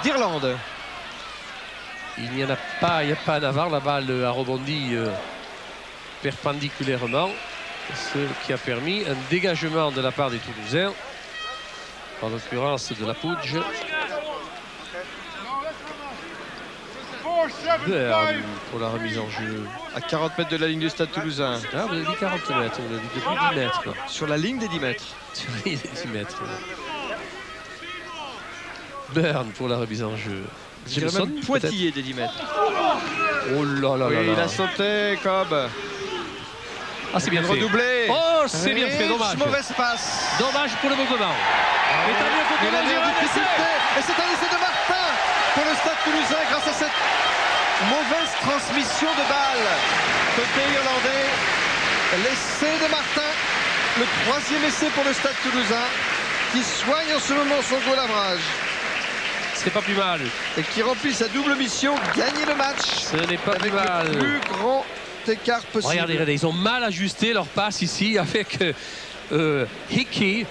d'Irlande. Il n'y a pas à Navarre, la balle a rebondi perpendiculairement, ce qui a permis un dégagement de la part des Toulousains, en l'occurrence de la Pouge. Pour la remise en jeu. À 40 mètres de la ligne du Stade Toulousain. Ah, vous avez dit 40 mètres, vous avez dit depuis 10 mètres. Quoi. Sur la ligne des 10 mètres. Sur la ligne des 10 mètres. Burn pour la remise en jeu. Je dirais même pointillé des 10 mètres. Oh là là oui, là là. Il a sauté, Cobb. Ah, c'est bien fait. Redoublé. Oh, c'est bien fait, dommage. Mauvaise passe. Dommage pour le mouvement. Et c'est un essai de Martin pour le Stade Toulousain grâce à cette mauvaise transmission de balle. Côté irlandais, l'essai de Martin, le troisième essai pour le Stade Toulousain, qui soigne en ce moment son goal average. C'est pas plus mal. Et qui remplit sa double mission, gagner le match. Ce n'est pas plus mal. Avec le plus grand écart possible. Regardez, ils ont mal ajusté leur passe ici avec Hickey,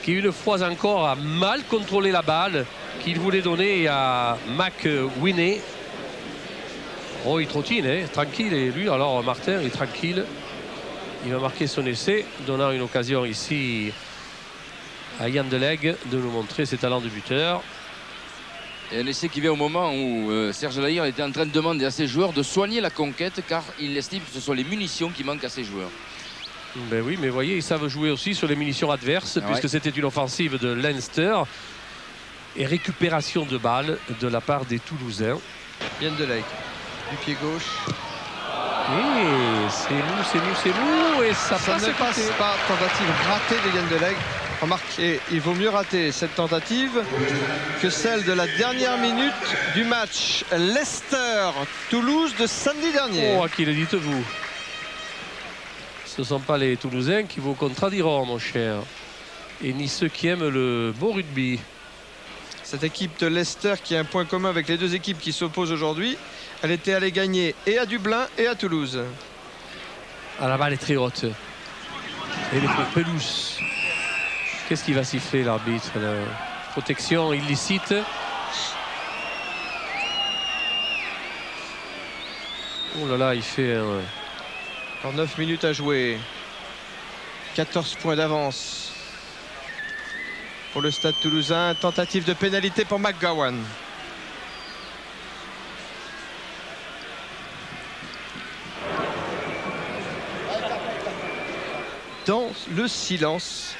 qui une fois encore a mal contrôlé la balle qu'il voulait donner à McWinney. Oh, il trottine, hein, tranquille. Et lui, alors Martin, il est tranquille. Il va marquer son essai, donnant une occasion ici à Yann Delegue de nous montrer ses talents de buteur. Et un essai qui vient au moment où Serge Lahire était en train de demander à ses joueurs de soigner la conquête, car il estime que ce sont les munitions qui manquent à ses joueurs. Ben oui, mais voyez, ils savent jouer aussi sur les munitions adverses, puisque c'était une offensive de Leinster. Et récupération de balles de la part des Toulousains. Yann Delegue, du pied gauche. Et c'est mou, et ça ne passe pas. Tentative ratée de Yann Delegue. Remarquez, il vaut mieux rater cette tentative que celle de la dernière minute du match Leicester-Toulouse de samedi dernier. Oh, à qui le dites-vous? Ce ne sont pas les Toulousains qui vous contradiront, mon cher. Et ni ceux qui aiment le beau rugby. Cette équipe de Leicester qui a un point commun avec les deux équipes qui s'opposent aujourd'hui, elle était allée gagner et à Dublin et à Toulouse. Ah, la balle est très haute. Et les pelouse. Qu'est-ce qu'il va siffler l'arbitre? Protection illicite. Oh là là, il fait un... Encore 9 minutes à jouer. 14 points d'avance pour le Stade Toulousain. Tentative de pénalité pour McGowan. Dans le silence,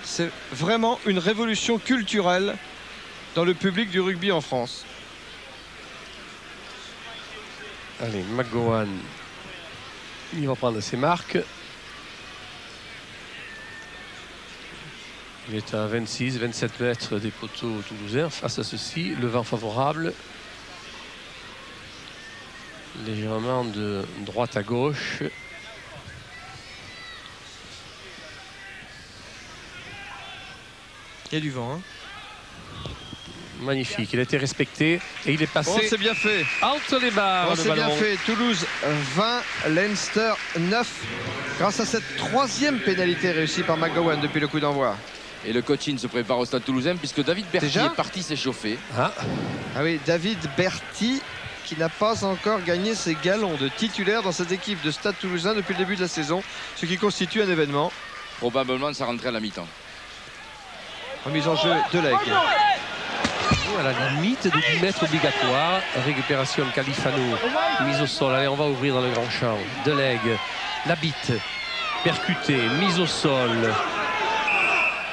c'est vraiment une révolution culturelle dans le public du rugby en France. Allez, McGowan, il va prendre ses marques. Il est à 26-27 mètres des poteaux toulousains. Face à ceci, le vent favorable. Légèrement de droite à gauche. Il y a du vent. Hein. Magnifique, il a été respecté et il est passé. Oh, c'est bien fait. Entre les barres. Oh, c'est bien fait. Toulouse 20, Leinster 9. Grâce à cette troisième pénalité réussie par McGowan depuis le coup d'envoi. Et le coaching se prépare au Stade Toulousain puisque David Berti est parti s'échauffer. Ah oui, David Berti qui n'a pas encore gagné ses galons de titulaire dans cette équipe de Stade Toulousain depuis le début de la saison, ce qui constitue un événement. Probablement ça rentrait à la mi-temps. Remise en jeu de Leg. À la limite de 10 mètres obligatoire. Récupération Califano. Mise au sol. Allez, on va ouvrir dans le grand champ. De Leg. La bite. Percuté. Mise au sol.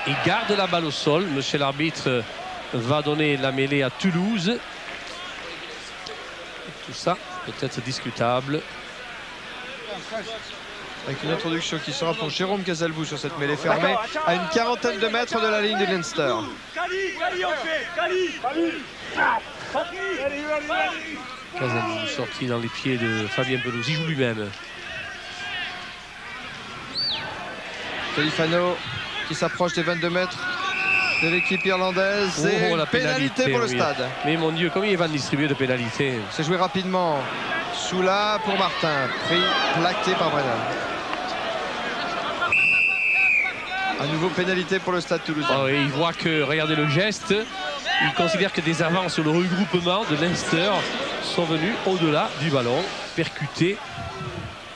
Il garde la balle au sol. Monsieur l'arbitre va donner la mêlée à Toulouse. Tout ça peut-être discutable. Avec une introduction qui sera pour Jérôme Casalbou sur cette mêlée fermée à une quarantaine de mètres de la ligne de Leinster. Casalbou sorti dans les pieds de Fabien Pelouse. Il joue lui-même. Califano qui s'approche des 22 mètres de l'équipe irlandaise. Et la pénalité pour le Stade. Mais mon Dieu, combien il va distribuer de pénalités? C'est joué rapidement. Soula pour Martin. Pris, plaqué par Brennan. À nouveau pénalité pour le Stade Toulousain. Oh, et il voit que, regardez le geste, il considère que des avances sur le regroupement de Leinster sont venus au-delà du ballon, percuter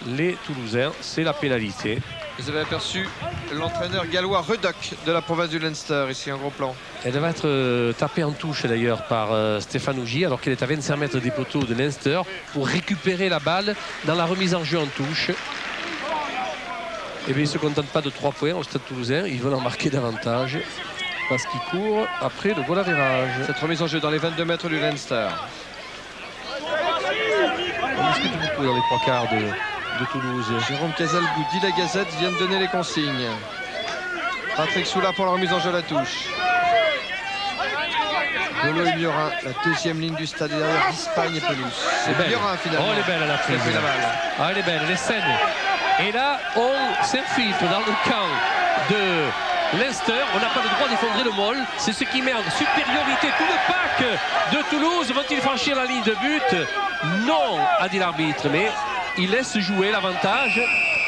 les Toulousains. C'est la pénalité. Vous avez aperçu l'entraîneur gallois Rudock de la province du Leinster, ici en gros plan. Elle va être tapée en touche d'ailleurs par Stéphane Ougier, alors qu'elle est à 25 mètres des poteaux de Leinster, pour récupérer la balle dans la remise en jeu en touche. Et bien, ils ne se contentent pas de 3 points au Stade Toulousain, ils veulent en marquer davantage parce qu'ils courent après le goal à virage. Cette remise en jeu dans les 22 mètres du Leinster. On discute beaucoup dans les 3 quarts de Toulouse. Jérôme Casalbou dit la Gazette vient de donner les consignes. Patrick Soula pour la remise en jeu à la touche. Lolo et Miorin, la deuxième ligne du stade derrière d'Espagne et Pelouse. C'est Miorin finalement. Oh, elle est belle à la prise. La balle. Ah, elle est belle, elle est saine. Et là, on s'infiltre dans le camp de Leinster. On n'a pas le droit d'effondrer le môle. C'est ce qui met en supériorité tout le pack de Toulouse. Vont-ils franchir la ligne de but? Non, a dit l'arbitre. Mais il laisse jouer l'avantage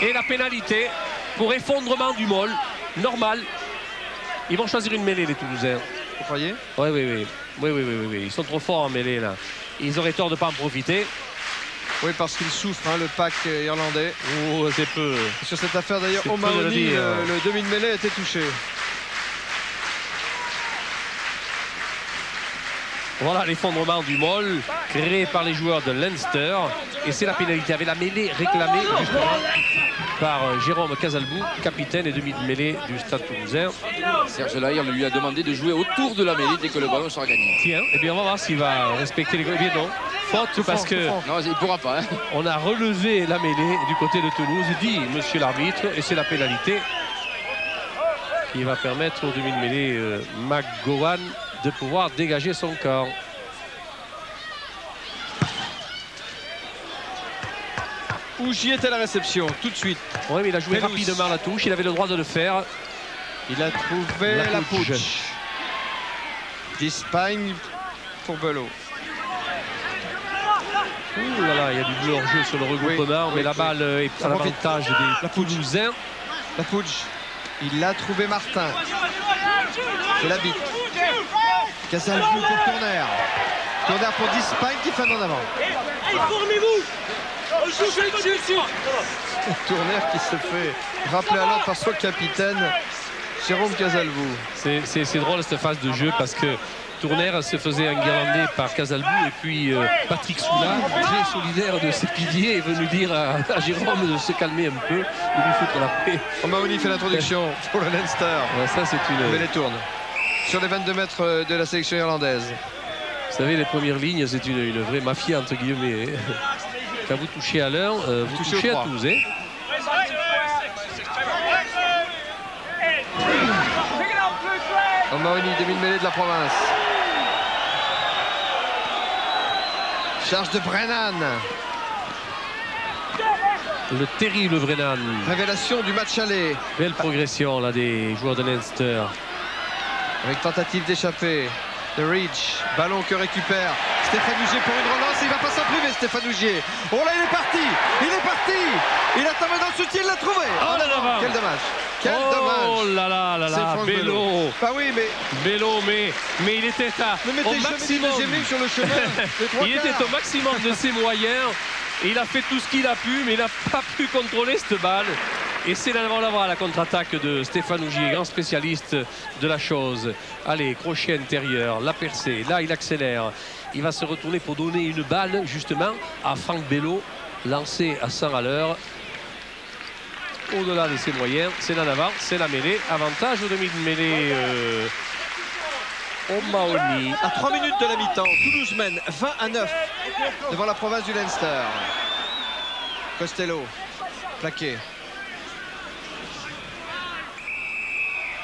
et la pénalité pour effondrement du môle. Normal. Ils vont choisir une mêlée, les Toulousains. Vous croyez? Oui. Ils sont trop forts en mêlée, là. Ils auraient tort de ne pas en profiter. Oui, parce qu'il souffre, hein, le pack irlandais. Oh, c'est peu. Sur cette affaire, d'ailleurs, O'Mahony, le demi de mêlée a été touché. Voilà l'effondrement du môle créé par les joueurs de Leinster. Et c'est la pénalité avec la mêlée réclamée justement par Jérôme Casalbou, capitaine et demi de mêlée du Stade Toulousain. Serge Lahire lui a demandé de jouer autour de la mêlée dès que le ballon sera gagné. Tiens, et bien on va voir s'il va respecter les... Eh bien non, faute parce que... Non, il ne pourra pas. Hein. On a relevé la mêlée du côté de Toulouse, dit monsieur l'arbitre, et c'est la pénalité qui va permettre au demi de mêlée McGowan de pouvoir dégager son corps. Ougier est à la réception, tout de suite. Oui, mais il a joué Pelouse. rapidement la touche, il avait le droit de le faire. Il a trouvé la pouche d'Espagne pour Belot. Ouh là là, il y a du bleu en jeu sur le regroupement, mais la balle est à l'avantage des Toulousains. La pouche, il l'a trouvé Martin. C'est la bite. Casalbou pour Tournaire. Tournaire pour d'Espagne qui fait en avant. Tournaire qui se fait rappeler à l'ordre par son capitaine Jérôme Casalbou. C'est drôle cette phase de jeu parce que Tournaire se faisait enguirlander par Casalbou et puis Patrick Soula, très solidaire de ses piliers, est venu dire à Jérôme de se calmer un peu, de lui foutre la paix. O'Mahony fait l'introduction pour le Leinster. Ouais, ça c'est une... Mais les tourne sur les 22 mètres de la sélection irlandaise. Vous savez, les premières lignes, c'est une vraie mafia entre guillemets. Quand vous touchez à l'un, vous touchez à tous. O'Mahony, demi-mêlée de la province. Charge de Brennan. Le terrible Brennan. Révélation du match aller. Belle progression là des joueurs de Leinster. Avec tentative d'échapper de Reach. Ballon que récupère Stéphane Ougier pour une relance. Il va pas s'en priver, Stéphane Ougier. Oh là, il est parti. Il est parti. Il a tombé dans le soutien, il l'a trouvé. Oh là là. Quel dommage. Quel dommage. Oh là là là là. Bello. Bah oui, mais. Bello, mais il était au maximum. Sur le chemin. Il était au maximum de ses moyens. Il a fait tout ce qu'il a pu, mais il n'a pas pu contrôler cette balle. Et c'est là devant l'avoir la contre-attaque de Stéphane Ougier, grand spécialiste de la chose. Allez, crochet intérieur, la percée, là il accélère. Il va se retourner pour donner une balle justement à Franck Bello, lancé à 100 à l'heure. Au-delà de ses moyens, c'est là d'avant, c'est la mêlée. Avantage au demi-mêlée O'Mahony. À 3 minutes de la mi-temps, Toulouse mène 20-9 devant la province du Leinster. Costello, plaqué.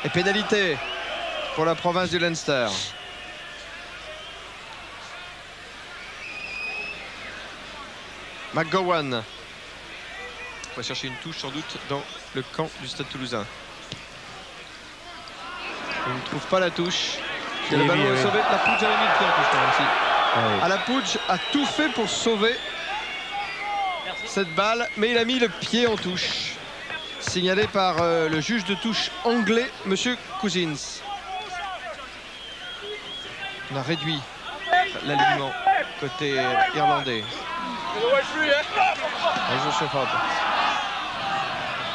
Et pénalité pour la province du Leinster. McGowan va chercher une touche sans doute dans le camp du Stade Toulousain. Il ne trouve pas la touche. Et le ballon est sauvé. La Pouge avait mis le pied en touche quand même. La Pouge a tout fait pour sauver cette balle, mais il a mis le pied en touche. Signalé par le juge de touche anglais, monsieur Cousins. On a réduit l'alignement côté irlandais.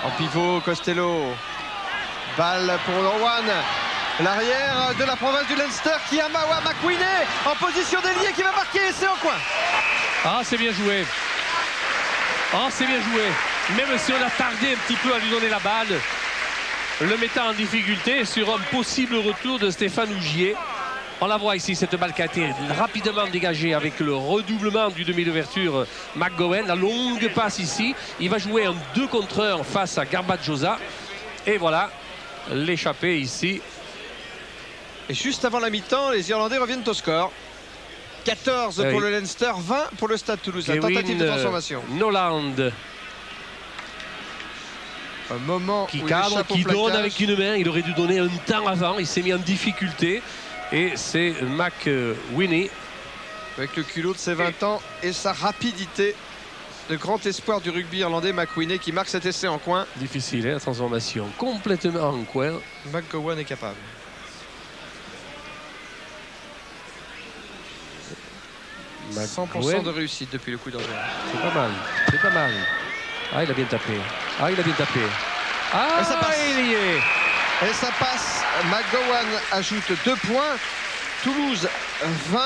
En pivot, Costello. Balle pour Rowan. L'arrière de la province du Leinster qui a Mawa McQueeney en position d'ailier qui va marquer. C'est en coin. Ah, c'est bien joué. Ah, c'est bien joué. Même si on a tardé un petit peu à lui donner la balle, le mettant en difficulté sur un possible retour de Stéphane Ougier. On la voit ici, cette balle qui a été rapidement dégagée avec le redoublement du demi d'ouverture McGowan. La longue passe ici. Il va jouer un 2 contre 1 face à Garbajosa. Et voilà, l'échappée ici. Et juste avant la mi-temps, les Irlandais reviennent au score. 14 pour le Leinster, 20 pour le Stade Toulousain. Tentative de transformation. Noland. Un moment qui où cadre, qui donne avec une main. Il aurait dû donner un temps avant. Il s'est mis en difficulté. Et c'est McWhinney. Avec le culot de ses 20 ans et sa rapidité. De grand espoir du rugby irlandais, McWhinney qui marque cet essai en coin. Difficile, hein, la transformation. Complètement en coin. McGowan est capable. McGowan. 100% de réussite depuis le coup d'envoi. C'est pas mal, c'est pas mal. Ah, il a bien tapé. Ah, il a bien tapé. Ah, et ça passe. Il y est. Et ça passe. McGowan ajoute 2 points. Toulouse 20,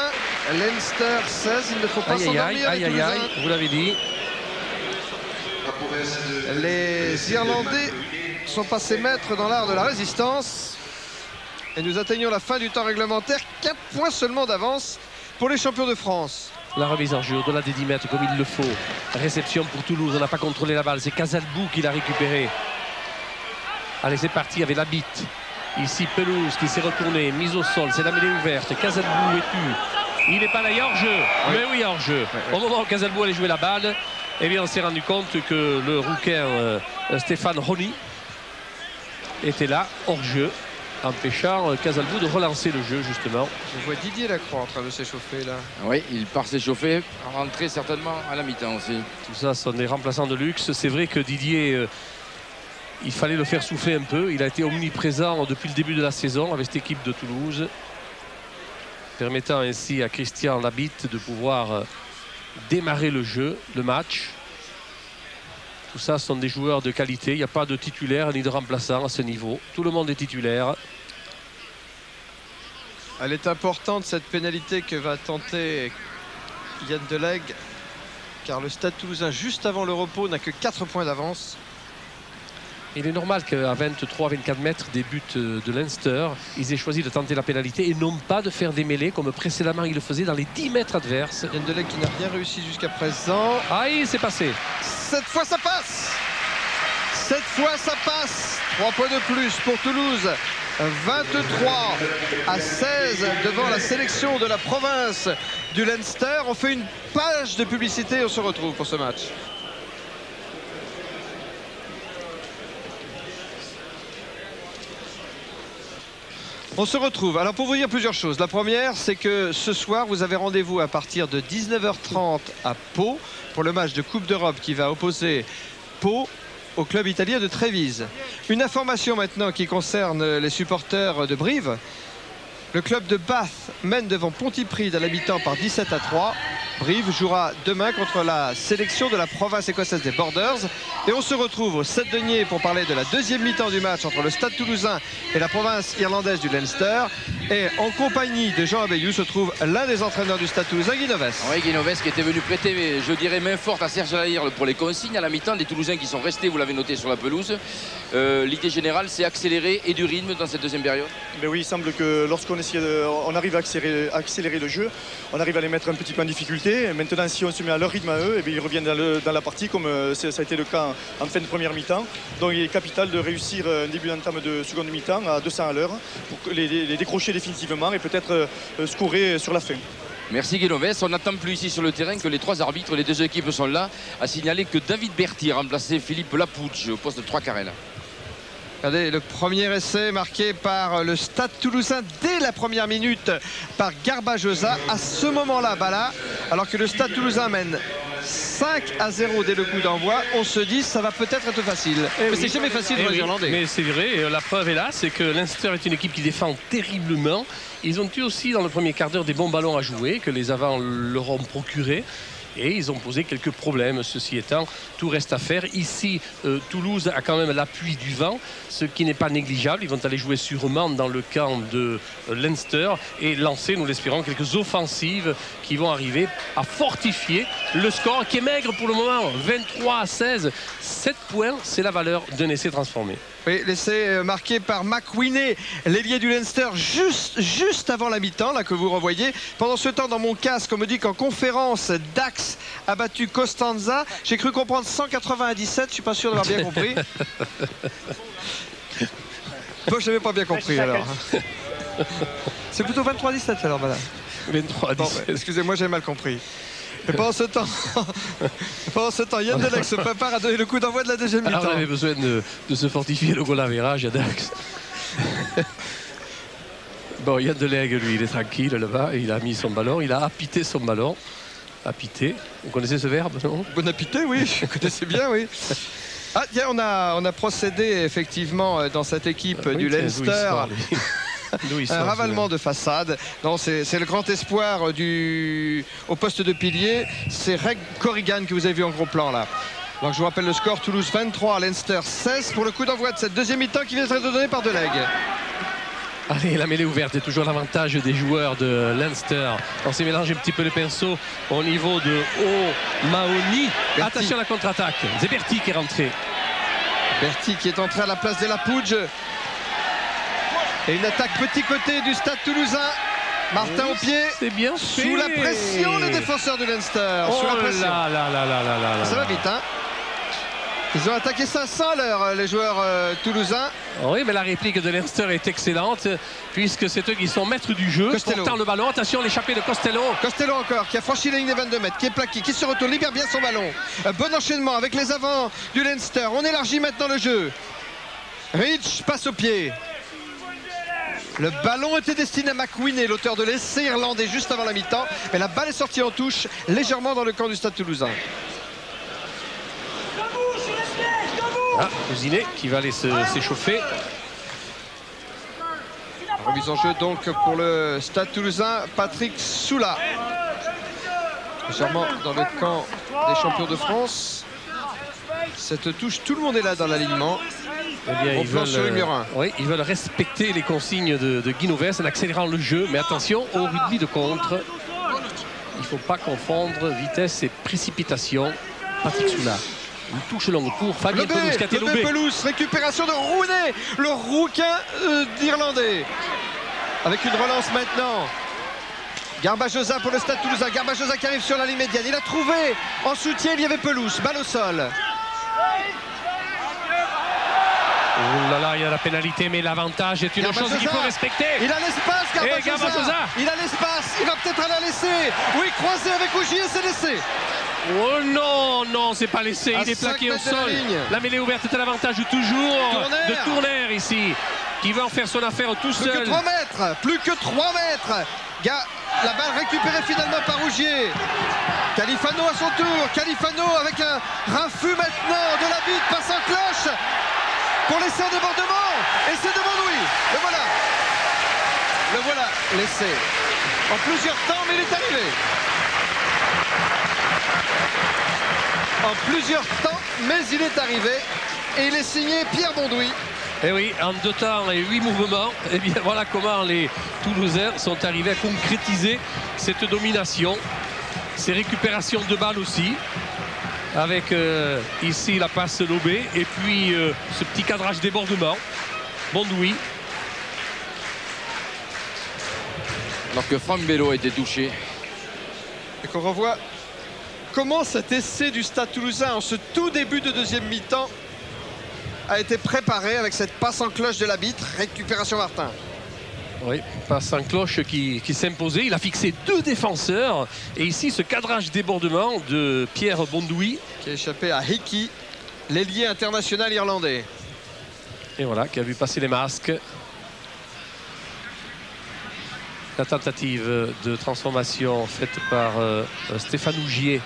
Leinster 16. Il ne faut pas s'endormir. Aïe, vous l'avez dit. Les Irlandais sont passés maîtres dans l'art de la résistance. Et nous atteignons la fin du temps réglementaire. 4 points seulement d'avance pour les champions de France. La remise en jeu au-delà des 10 mètres comme il le faut. Réception pour Toulouse, on n'a pas contrôlé la balle. C'est Casalbou qui l'a récupéré. Allez, c'est parti avec la bite. Ici, Pelouse qui s'est retourné, mise au sol. C'est la mêlée ouverte. Casalbou est tu. Il n'est pas là, il y a hors-jeu. Oui. Mais oui, hors-jeu. Au moment où Casalbou allait jouer la balle, eh bien, on s'est rendu compte que le Rouquin Stéphane Rony était là, hors-jeu, empêchant Casalbou de relancer le jeu, justement. Je vois Didier Lacroix en train de s'échauffer, là. Oui, il part s'échauffer, rentrer certainement à la mi-temps aussi. Tout ça, ce sont des remplaçants de luxe. C'est vrai que Didier, il fallait le faire souffler un peu. Il a été omniprésent depuis le début de la saison avec cette équipe de Toulouse, permettant ainsi à Christian Labitte de pouvoir démarrer le jeu, le match. Tout ça, ce sont des joueurs de qualité. Il n'y a pas de titulaire ni de remplaçant à ce niveau. Tout le monde est titulaire. Elle est importante, cette pénalité que va tenter Yann Delegue, car le Stade Toulousain, juste avant le repos, n'a que 4 points d'avance. Il est normal qu'à 23-24 mètres des buts de Leinster, ils aient choisi de tenter la pénalité et non pas de faire des mêlées comme précédemment ils le faisaient dans les 10 mètres adverses. Yann Delegue qui n'a rien réussi jusqu'à présent. Ah, il s'est passé. Cette fois, ça passe. Cette fois, ça passe. 3 points de plus pour Toulouse. 23-16 devant la sélection de la province du Leinster. On fait une page de publicité et on se retrouve pour ce match. On se retrouve. Alors pour vous dire plusieurs choses. La première, c'est que ce soir, vous avez rendez-vous à partir de 19h30 à Pau pour le match de Coupe d'Europe qui va opposer Pau au club italien de Trévise. Une information maintenant qui concerne les supporters de Brive. Le club de Bath mène devant Pontypridd à la mi-temps par 17-3. Brive jouera demain contre la sélection de la province écossaise des Borders. Et on se retrouve au Stade Denier pour parler de la deuxième mi-temps du match entre le Stade Toulousain et la province irlandaise du Leinster. Et en compagnie de Jean Abeyou se trouve l'un des entraîneurs du Stade Toulousain, Guy Noves. Oui, Guy Noves qui était venu prêter, je dirais, main forte à Serge Lahire pour les consignes à la mi-temps. Des Toulousains qui sont restés, vous l'avez noté, sur la pelouse. L'idée générale, c'est accélérer et du rythme dans cette deuxième période. Mais oui, il semble que lorsqu'on on arrive à accélérer le jeu, on arrive à les mettre un petit peu en difficulté. Maintenant, si on se met à leur rythme à eux, ils reviennent dans la partie comme ça a été le cas en fin de première mi-temps. Donc il est capital de réussir un début d'entame de seconde mi-temps à 200 à l'heure pour les décrocher définitivement et peut-être scorer sur la fin. Merci Guy Noves. On n'attend plus ici sur le terrain que les trois arbitres, les deux équipes sont là, à signaler que David Berti a remplacé Philippe Lapouche au poste de 3 carrés. Regardez le premier essai marqué par le Stade Toulousain dès la première minute par Garbajosa. À ce moment-là, alors que le Stade Toulousain mène 5-0 dès le coup d'envoi, on se dit ça va peut-être être facile. Mais c'est jamais facile pour les Irlandais. Mais c'est vrai, et la preuve est là, c'est que Leinster est une équipe qui défend terriblement. Ils ont eu aussi dans le premier quart d'heure des bons ballons à jouer que les avants leur ont procuré. Et ils ont posé quelques problèmes. Ceci étant, tout reste à faire. Ici, Toulouse a quand même l'appui du vent, ce qui n'est pas négligeable. Ils vont aller jouer sûrement dans le camp de Leinster et lancer, nous l'espérons, quelques offensives qui vont arriver à fortifier le score qui est maigre pour le moment. 23-16, 7 points, c'est la valeur d'un essai transformé. Oui, l'essai marqué par McWhinney, l'ailier du Leinster, juste avant la mi-temps, là que vous revoyez. Pendant ce temps, dans mon casque, on me dit qu'en conférence, Dax a battu Costanza. J'ai cru comprendre 197, je suis pas sûr d'avoir bien compris. Moi, je n'avais pas bien compris alors. C'est plutôt 23-17 alors, madame. 23-17. Bon, excusez-moi, j'ai mal compris. Et pendant ce temps, Yann Delec se prépare à donner le coup d'envoi de la deuxième mi-temps. On avait besoin de se fortifier le goal average à Dax. Bon, Yann Delec, lui, il est tranquille là-bas. Il a mis son ballon, il a apité son ballon. Apité. Vous connaissez ce verbe, non? Bon apité, oui, je connaissais bien, oui. Ah, tiens, on a procédé effectivement dans cette équipe du Leinster. Un ravalement de façade. Non, c'est le grand espoir au poste de pilier. C'est Reg Corrigan que vous avez vu en gros plan là. Donc je vous rappelle le score: Toulouse 23, Leinster 16 pour le coup d'envoi de cette deuxième mi-temps qui vient d'être donnée par Delec. Allez, la mêlée ouverte est toujours l'avantage des joueurs de Leinster. On s'est mélangé un petit peu les pinceaux au niveau de O'Mahony. Attention à la contre-attaque. C'est Berti qui est rentré. Berti qui est entré à la place de Lapouge. Et une attaque petit côté du Stade Toulousain. Martin au pied. C'est bien fait. Sous la pression, les défenseurs de Leinster. Oh sous la pression. Là. Ça va vite, hein. Ils ont attaqué 500 à l'heure, les joueurs toulousains. Oui, mais la réplique de Leinster est excellente, puisque c'est eux qui sont maîtres du jeu. Costello. Portant le ballon. Attention, l'échappée de Costello. Costello encore, qui a franchi la ligne des 22 mètres, qui est plaqué, qui se retourne, libère bien son ballon. Un bon enchaînement avec les avants du Leinster. On élargit maintenant le jeu. Rich passe au pied. Le ballon était destiné à McWhinney, l'auteur de l'essai irlandais juste avant la mi-temps. Mais la balle est sortie en touche, légèrement dans le camp du Stade Toulousain. Ah, Cousinet qui va aller s'échauffer. Remise en jeu donc pour le Stade Toulousain, Patrick Soula. Légèrement dans le camp des champions de France. Cette touche, tout le monde est là dans l'alignement. Eh bien, ils veulent respecter les consignes de Guy Noves en accélérant le jeu. Mais attention au rugby de contre. Il ne faut pas confondre vitesse et précipitation. Patrick Soula. Une touche longue pour Fabien Pelous qui a été lobé. Pelous, récupération de Rooney, le rouquin d'Irlandais. Avec une relance maintenant. Garbajosa pour le Stade Toulousain. Garbajosa qui arrive sur la ligne médiane. Il a trouvé en soutien, il y avait Pelous. Balle au sol. Oh là là, il y a la pénalité, mais l'avantage est une chose qu'il faut respecter. Il a l'espace, Garbajosa. Il a l'espace. Il va peut-être aller la laisser. Oui, croisé avec Ogier, c'est laissé. Oh non, non, c'est pas laissé. Il est plaqué au sol. La mêlée ouverte est à l'avantage toujours de Tournaire ici, qui va en faire son affaire tout seul. Plus que 3 mètres. Plus que 3 mètres. La balle récupérée finalement par Rougier. Califano à son tour. Califano avec un raffut maintenant de la bite, passe en cloche pour laisser un débordement. Et c'est de Bondoui. Le voilà. Le voilà laissé en plusieurs temps, mais il est arrivé. En plusieurs temps, mais il est arrivé. Et il est signé Pierre Bondoui. Et oui, en 2 temps et 8 mouvements, et bien voilà comment les Toulousains sont arrivés à concrétiser cette domination. Ces récupérations de balles aussi, avec ici la passe lobée, et puis ce petit cadrage débordement. Bondoui. Alors que Franck Bello a été touché. Et qu'on revoit comment cet essai du Stade Toulousain en ce tout début de deuxième mi-temps a été préparé avec cette passe en cloche de l'arbitre. Récupération Martin. Oui, passe en cloche qui s'imposait. Il a fixé 2 défenseurs. Et ici, ce cadrage débordement de Pierre Bondoui. Qui a échappé à Hickey, l'ailier international irlandais. Et voilà, qui a vu passer les masques. La tentative de transformation faite par Stéphane Ougier.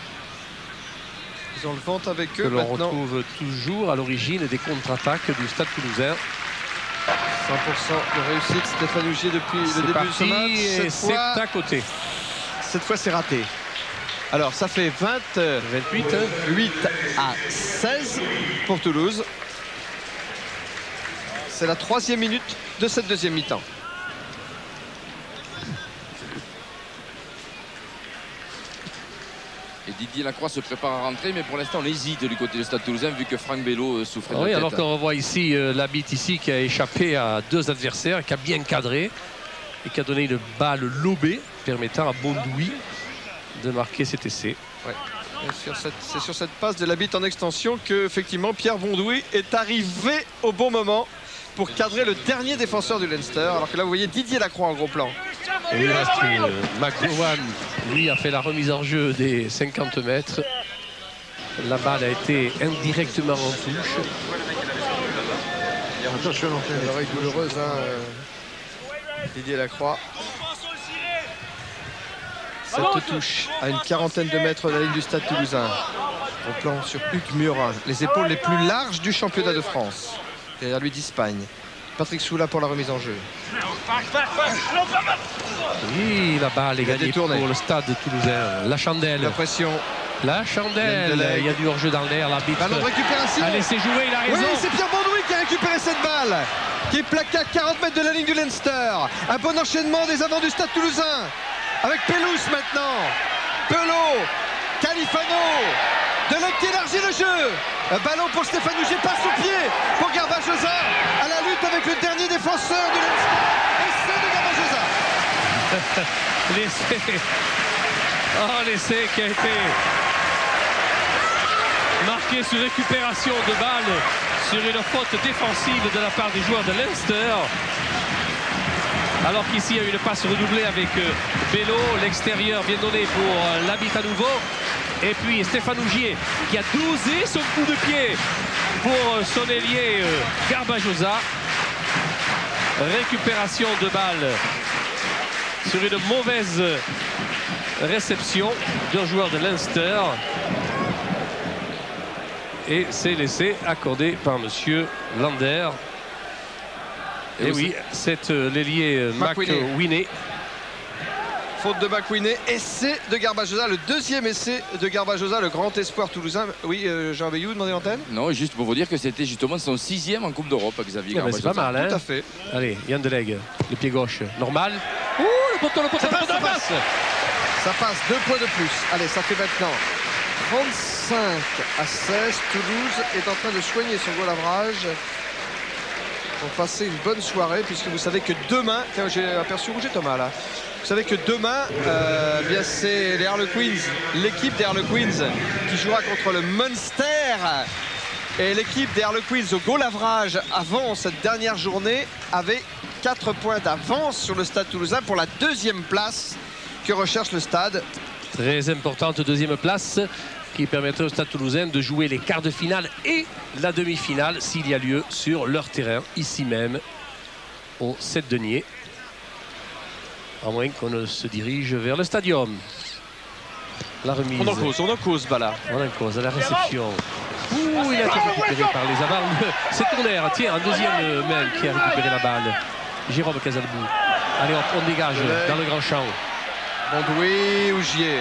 Ils ont le ventre avec eux. Que l'on retrouve toujours à l'origine des contre-attaques du Stade Toulousain. 100% de réussite, Stéphane Ougier depuis le début de ce match. C'est à côté. Cette fois, c'est raté. Alors, ça fait 8 à 16 pour Toulouse. C'est la 3e minute de cette deuxième mi-temps. Et Didier Lacroix se prépare à rentrer, mais pour l'instant on hésite du côté du Stade Toulousain vu que Franck Bello souffrait de la tête. Alors qu'on revoit ici l'arbitre ici qui a échappé à 2 adversaires, qui a bien cadré et qui a donné une balle lobée permettant à Bondoui de marquer cet essai. Ouais. C'est sur cette passe de l'arbitre en extension que effectivement Pierre Bondoui est arrivé au bon moment pour cadrer le dernier défenseur du Leinster. Alors que là vous voyez Didier Lacroix en gros plan. Et il reste McGowan, lui a fait la remise en jeu des 50 mètres. La balle a été indirectement en touche. Attention, l'oreille douloureuse, Didier Lacroix. Cette touche à une 40aine de mètres de la ligne du Stade Toulousain. Au plan sur Hugues Murat, les épaules les plus larges du championnat de France. Derrière lui d'Espagne. Patrick Soula pour la remise en jeu. Oui, la balle est gagnée pour le Stade Toulousain. La chandelle. La pression. La chandelle. Il y a du hors-jeu dans l'air. L'arbitre a laissé jouer, il a raison. Oui, c'est Pierre Bondoui qui a récupéré cette balle, qui est plaquée à 40 mètres de la ligne du Leinster. Un bon enchaînement des avants du Stade Toulousain. Avec Pelous maintenant. Pelot. Califano. Delec qui élargit le jeu. Un ballon pour Stéphane Ougier, passe au pied pour Garbajosa à la lutte avec le dernier défenseur du Leinster. Essai de Garbajosa. L'essai. Oh, l'essai qui a été marqué sur récupération de balle sur une faute défensive de la part des joueurs de Leinster. Alors qu'ici, il y a eu une passe redoublée avec Bello, l'extérieur bien donné pour l'arbitre à nouveau. Et puis Stéphane Ougier qui a dosé son coup de pied pour son ailier Garbajosa. Récupération de balle sur une mauvaise réception d'un joueur de Leinster. Et c'est l'essai accordé par monsieur Lander. Et oui, c'est l'ailier McWinney. Faute de McWinney, essai de Garbajosa, le deuxième essai de Garbajosa, le grand espoir toulousain. Oui, Jean Veillou, demandez l'antenne. Non, juste pour vous dire que c'était justement son 6e en Coupe d'Europe, Xavier Garbajosa. C'est pas mal, hein. Tout à fait. Allez, Yann Delègue, le pied gauche, normal. Ouh, le poteau, ça passe. Ça passe, 2 points de plus. Allez, ça fait maintenant 35 à 16. Toulouse est en train de soigner son goal average pour passer une bonne soirée, puisque vous savez que demain, tiens, j'ai aperçu Rouget Thomas là. Vous savez que demain, bien c'est les Harlequins, l'équipe des Harlequins qui jouera contre le Munster Et l'équipe des Harlequins au goal average avant cette dernière journée avait 4 points d'avance sur le Stade Toulousain pour la deuxième place que recherche le Stade. Très importante deuxième place qui permettrait au Stade Toulousain de jouer les quarts de finale et la demi-finale s'il y a lieu sur leur terrain, ici même, au 7 Deniers. À moins qu'on ne se dirige vers le stadium. La remise. On en cause, Bala. On en cause à la réception. Ouh, il a été récupéré par les avants. C'est Tournaire, tiens, un deuxième main qui a récupéré la balle. Jérôme Casalbou. Allez hop, on dégage dans le grand champ. Bondoui ou Gier.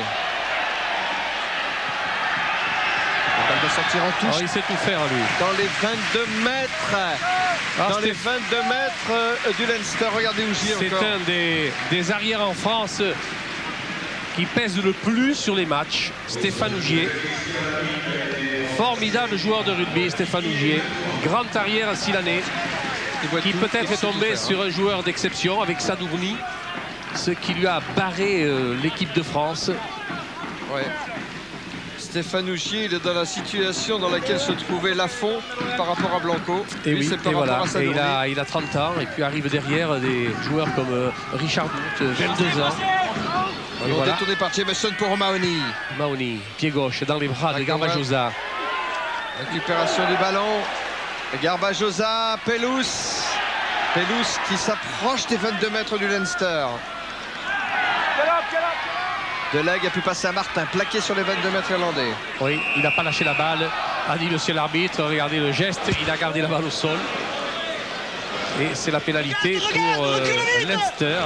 Il va sortir en touche. Oh, il sait tout faire, lui. Dans les 22 mètres. Dans les 22 mètres du Leinster. Regardez Ougier encore. C'est un des arrières en France qui pèse le plus sur les matchs. Stéphane Ougier. Formidable joueur de rugby, Stéphane Ougier. Grand arrière à Silanais. Qui peut-être est tombé sur un joueur d'exception avec Sadourny. Ce qui lui a barré l'équipe de France. Ouais. Stéphane Ougier, il est dans la situation dans laquelle se trouvait Lafont par rapport à Blanco. Et lui, oui, par rapport à Sadourny. il a 30 ans et puis arrive derrière des joueurs comme Richard Bout, 22 ans. Et voilà. Détourné par Jameson pour Mahoney. Mahoney, pied gauche dans les bras de Garbajosa. Récupération du ballon. Garbajosa, Pelous. Pelous qui s'approche des 22 mètres du Leinster. Delegue a pu passer à Martin, plaqué sur les 22 mètres irlandais. Oui, il n'a pas lâché la balle, a dit monsieur l'arbitre. Regardez le geste, il a gardé la balle au sol. Et c'est la pénalité pour Leinster.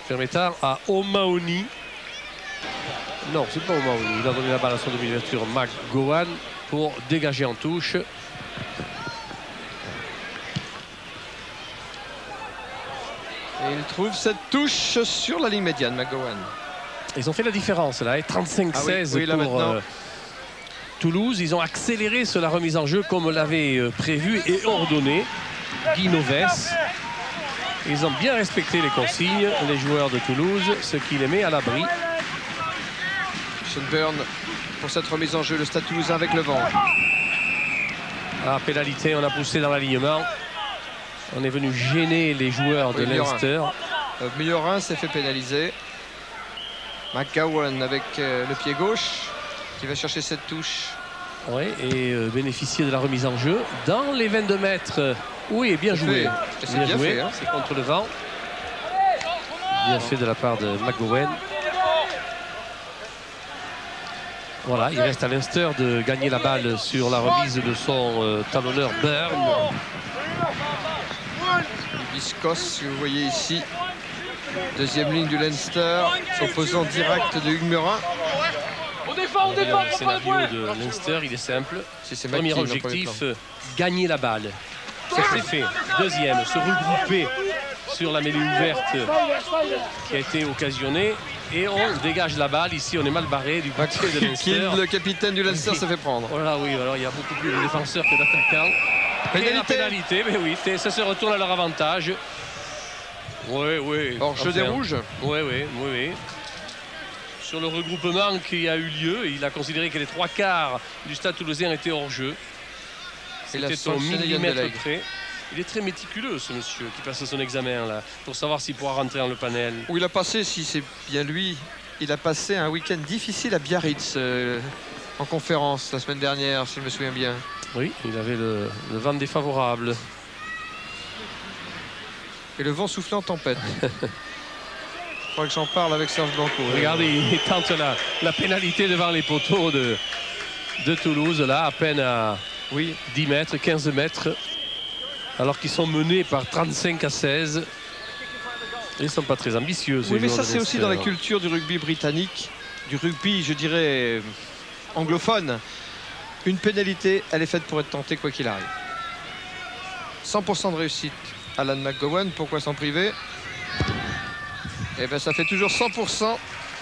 Permettant à O'Mahony. Non, c'est pas O'Mahony. Il a donné la balle à son demi-ouverture, McGowan, pour dégager en touche. Et il trouve cette touche sur la ligne médiane, McGowan. Ils ont fait la différence là, 35-16 pour Toulouse. Ils ont accéléré sur la remise en jeu comme l'avait prévu et ordonné Guy Novès. Ils ont bien respecté les consignes, les joueurs de Toulouse, ce qui les met à l'abri. Sean Byrne pour cette remise en jeu, le Stade Toulousain avec le vent. Ah, pénalité, on a poussé dans l'alignement. On est venu gêner les joueurs de Leinster. Milliorin s'est fait pénaliser. McGowan avec le pied gauche qui va chercher cette touche. Oui, et bénéficier de la remise en jeu dans les 22 mètres. Oui, bien joué. C'est bien joué. Hein. C'est contre le vent. Bien fait de la part de McGowan. Voilà, il reste à Leinster de gagner la balle sur la remise de son talonneur Byrne. Biscos, que vous voyez ici. Deuxième ligne du Leinster, s'opposant direct de Hugues Murin. On défend, le scénario de Leinster, il est simple. Premier objectif, gagner la balle. C'est fait. Deuxième, se regrouper sur la mêlée ouverte qui a été occasionnée. Et on dégage la balle. Ici, on est mal barré du côté de Leinster. Le capitaine du Leinster se fait prendre. Voilà, oui, alors il y a beaucoup plus de défenseurs que d'attaquants. Et la pénalité, mais oui, ça se retourne à leur avantage. Oui, oui. Hors jeu des rouges. Oui, oui, oui, oui. Sur le regroupement qui a eu lieu, il a considéré que les 3/4 du Stade Toulousain étaient hors jeu. C'était au millimètre près. Il est très méticuleux, ce monsieur, qui passe son examen là, pour savoir s'il pourra rentrer dans le panel. Où il a passé, si c'est bien lui, il a passé un week-end difficile à Biarritz en conférence la semaine dernière, si je me souviens bien. Oui, il avait le vent défavorable. Et le vent soufflait en tempête. Je crois que j'en parle avec Serge Blanco. Regardez, il tente la pénalité devant les poteaux de Toulouse, là, à peine à 10 mètres, 15 mètres. Alors qu'ils sont menés par 35-16. Ils ne sont pas très ambitieux. Oui, mais ça, c'est aussi dans la culture du rugby britannique, du rugby, je dirais, anglophone. Une pénalité, elle est faite pour être tentée quoi qu'il arrive. 100% de réussite. Alan McGowan, pourquoi s'en priver? Eh bien, ça fait toujours 100%.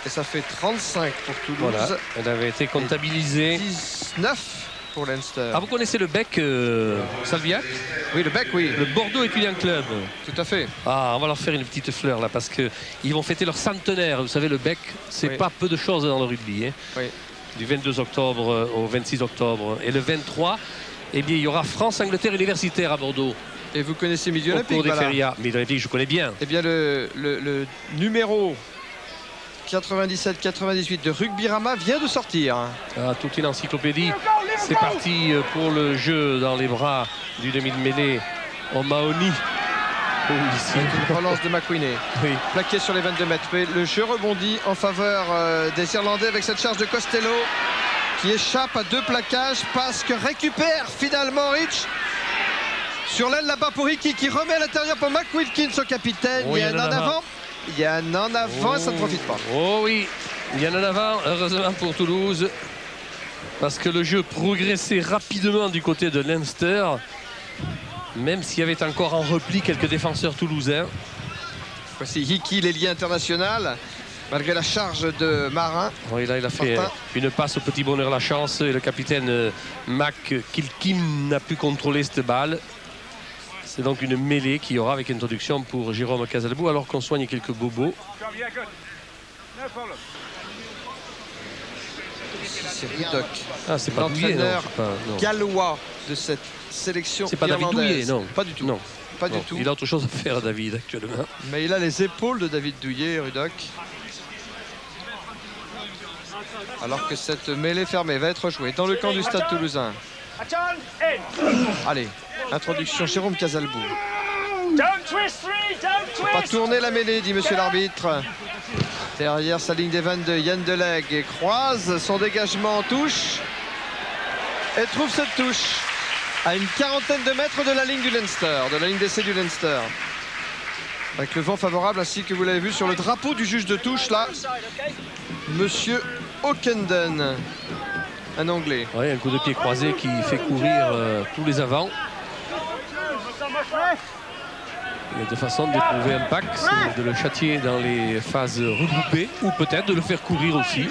Et ça fait 35 pour Toulouse. Voilà, elle avait été comptabilisée. 19 pour Leinster. Ah, vous connaissez le Bec, Salviac? Oui, le Bec, oui. Le Bordeaux Étudiant Club. Tout à fait. Ah, on va leur faire une petite fleur là, parce qu'ils vont fêter leur centenaire. Vous savez, le Bec, c'est pas peu de choses dans le rugby. Hein. Oui. du 22 octobre au 26 octobre. Et le 23, eh bien, il y aura France-Angleterre universitaire à Bordeaux. Et vous connaissez Midi Au Olympique, cours des voilà. férias. Midi Olympique, je connais bien. Eh bien, le numéro 97-98 de Rugbyrama vient de sortir. Ah, toute une encyclopédie. C'est parti pour le jeu dans les bras du demi-mêlée O'Mahony. Oh, ici. Avec une relance de McQueeney. Oui. Plaqué sur les 22 mètres. Mais le jeu rebondit en faveur des Irlandais avec cette charge de Costello qui échappe à 2 plaquages. Passe que récupère finalement Rich. Sur l'aile là-bas pour Hickey qui remet à l'intérieur pour McWilkins au capitaine. Oh, il y a un en avant. Il y a un en avant, ça ne profite pas. Oh oui, il y en a un avant, heureusement pour Toulouse. Parce que le jeu progressait rapidement du côté de Leinster. Même s'il y avait encore en repli quelques défenseurs toulousains. Voici Hickey, l'ailier international. Malgré la charge de Marin. Oui, là, il a fait une passe au petit bonheur la chance. Et le capitaine Mac Kilkim n'a pu contrôler cette balle. C'est donc une mêlée qu'il y aura avec introduction pour Jérôme Casalbou alors qu'on soigne quelques bobos. C'est Rudock. Ah, c'est pas l'entraîneur gallois de cette sélection irlandaise. C'est pas David Douillet, non. Pas du tout. Non. Pas du tout. Il a autre chose à faire, David, actuellement. Mais il a les épaules de David Douillet, Rudock. Alors que cette mêlée fermée va être jouée dans le camp du Stade Toulousain. Allez, introduction Jérôme Casalbou. Pas tourner la mêlée, dit monsieur l'arbitre. Derrière sa ligne des 22, Yann Delegue croise son dégagement en touche. Et trouve cette touche à une quarantaine de mètres de la ligne du Leinster, de la ligne d'essai du Leinster. Avec le vent favorable, ainsi que vous l'avez vu sur le drapeau du juge de touche, là, monsieur Ockenden, un Anglais. Oui, un coup de pied croisé qui fait courir tous les avants. Il y a deux façons d'éprouver un pack, c'est de le châtier dans les phases regroupées ou peut-être de le faire courir aussi.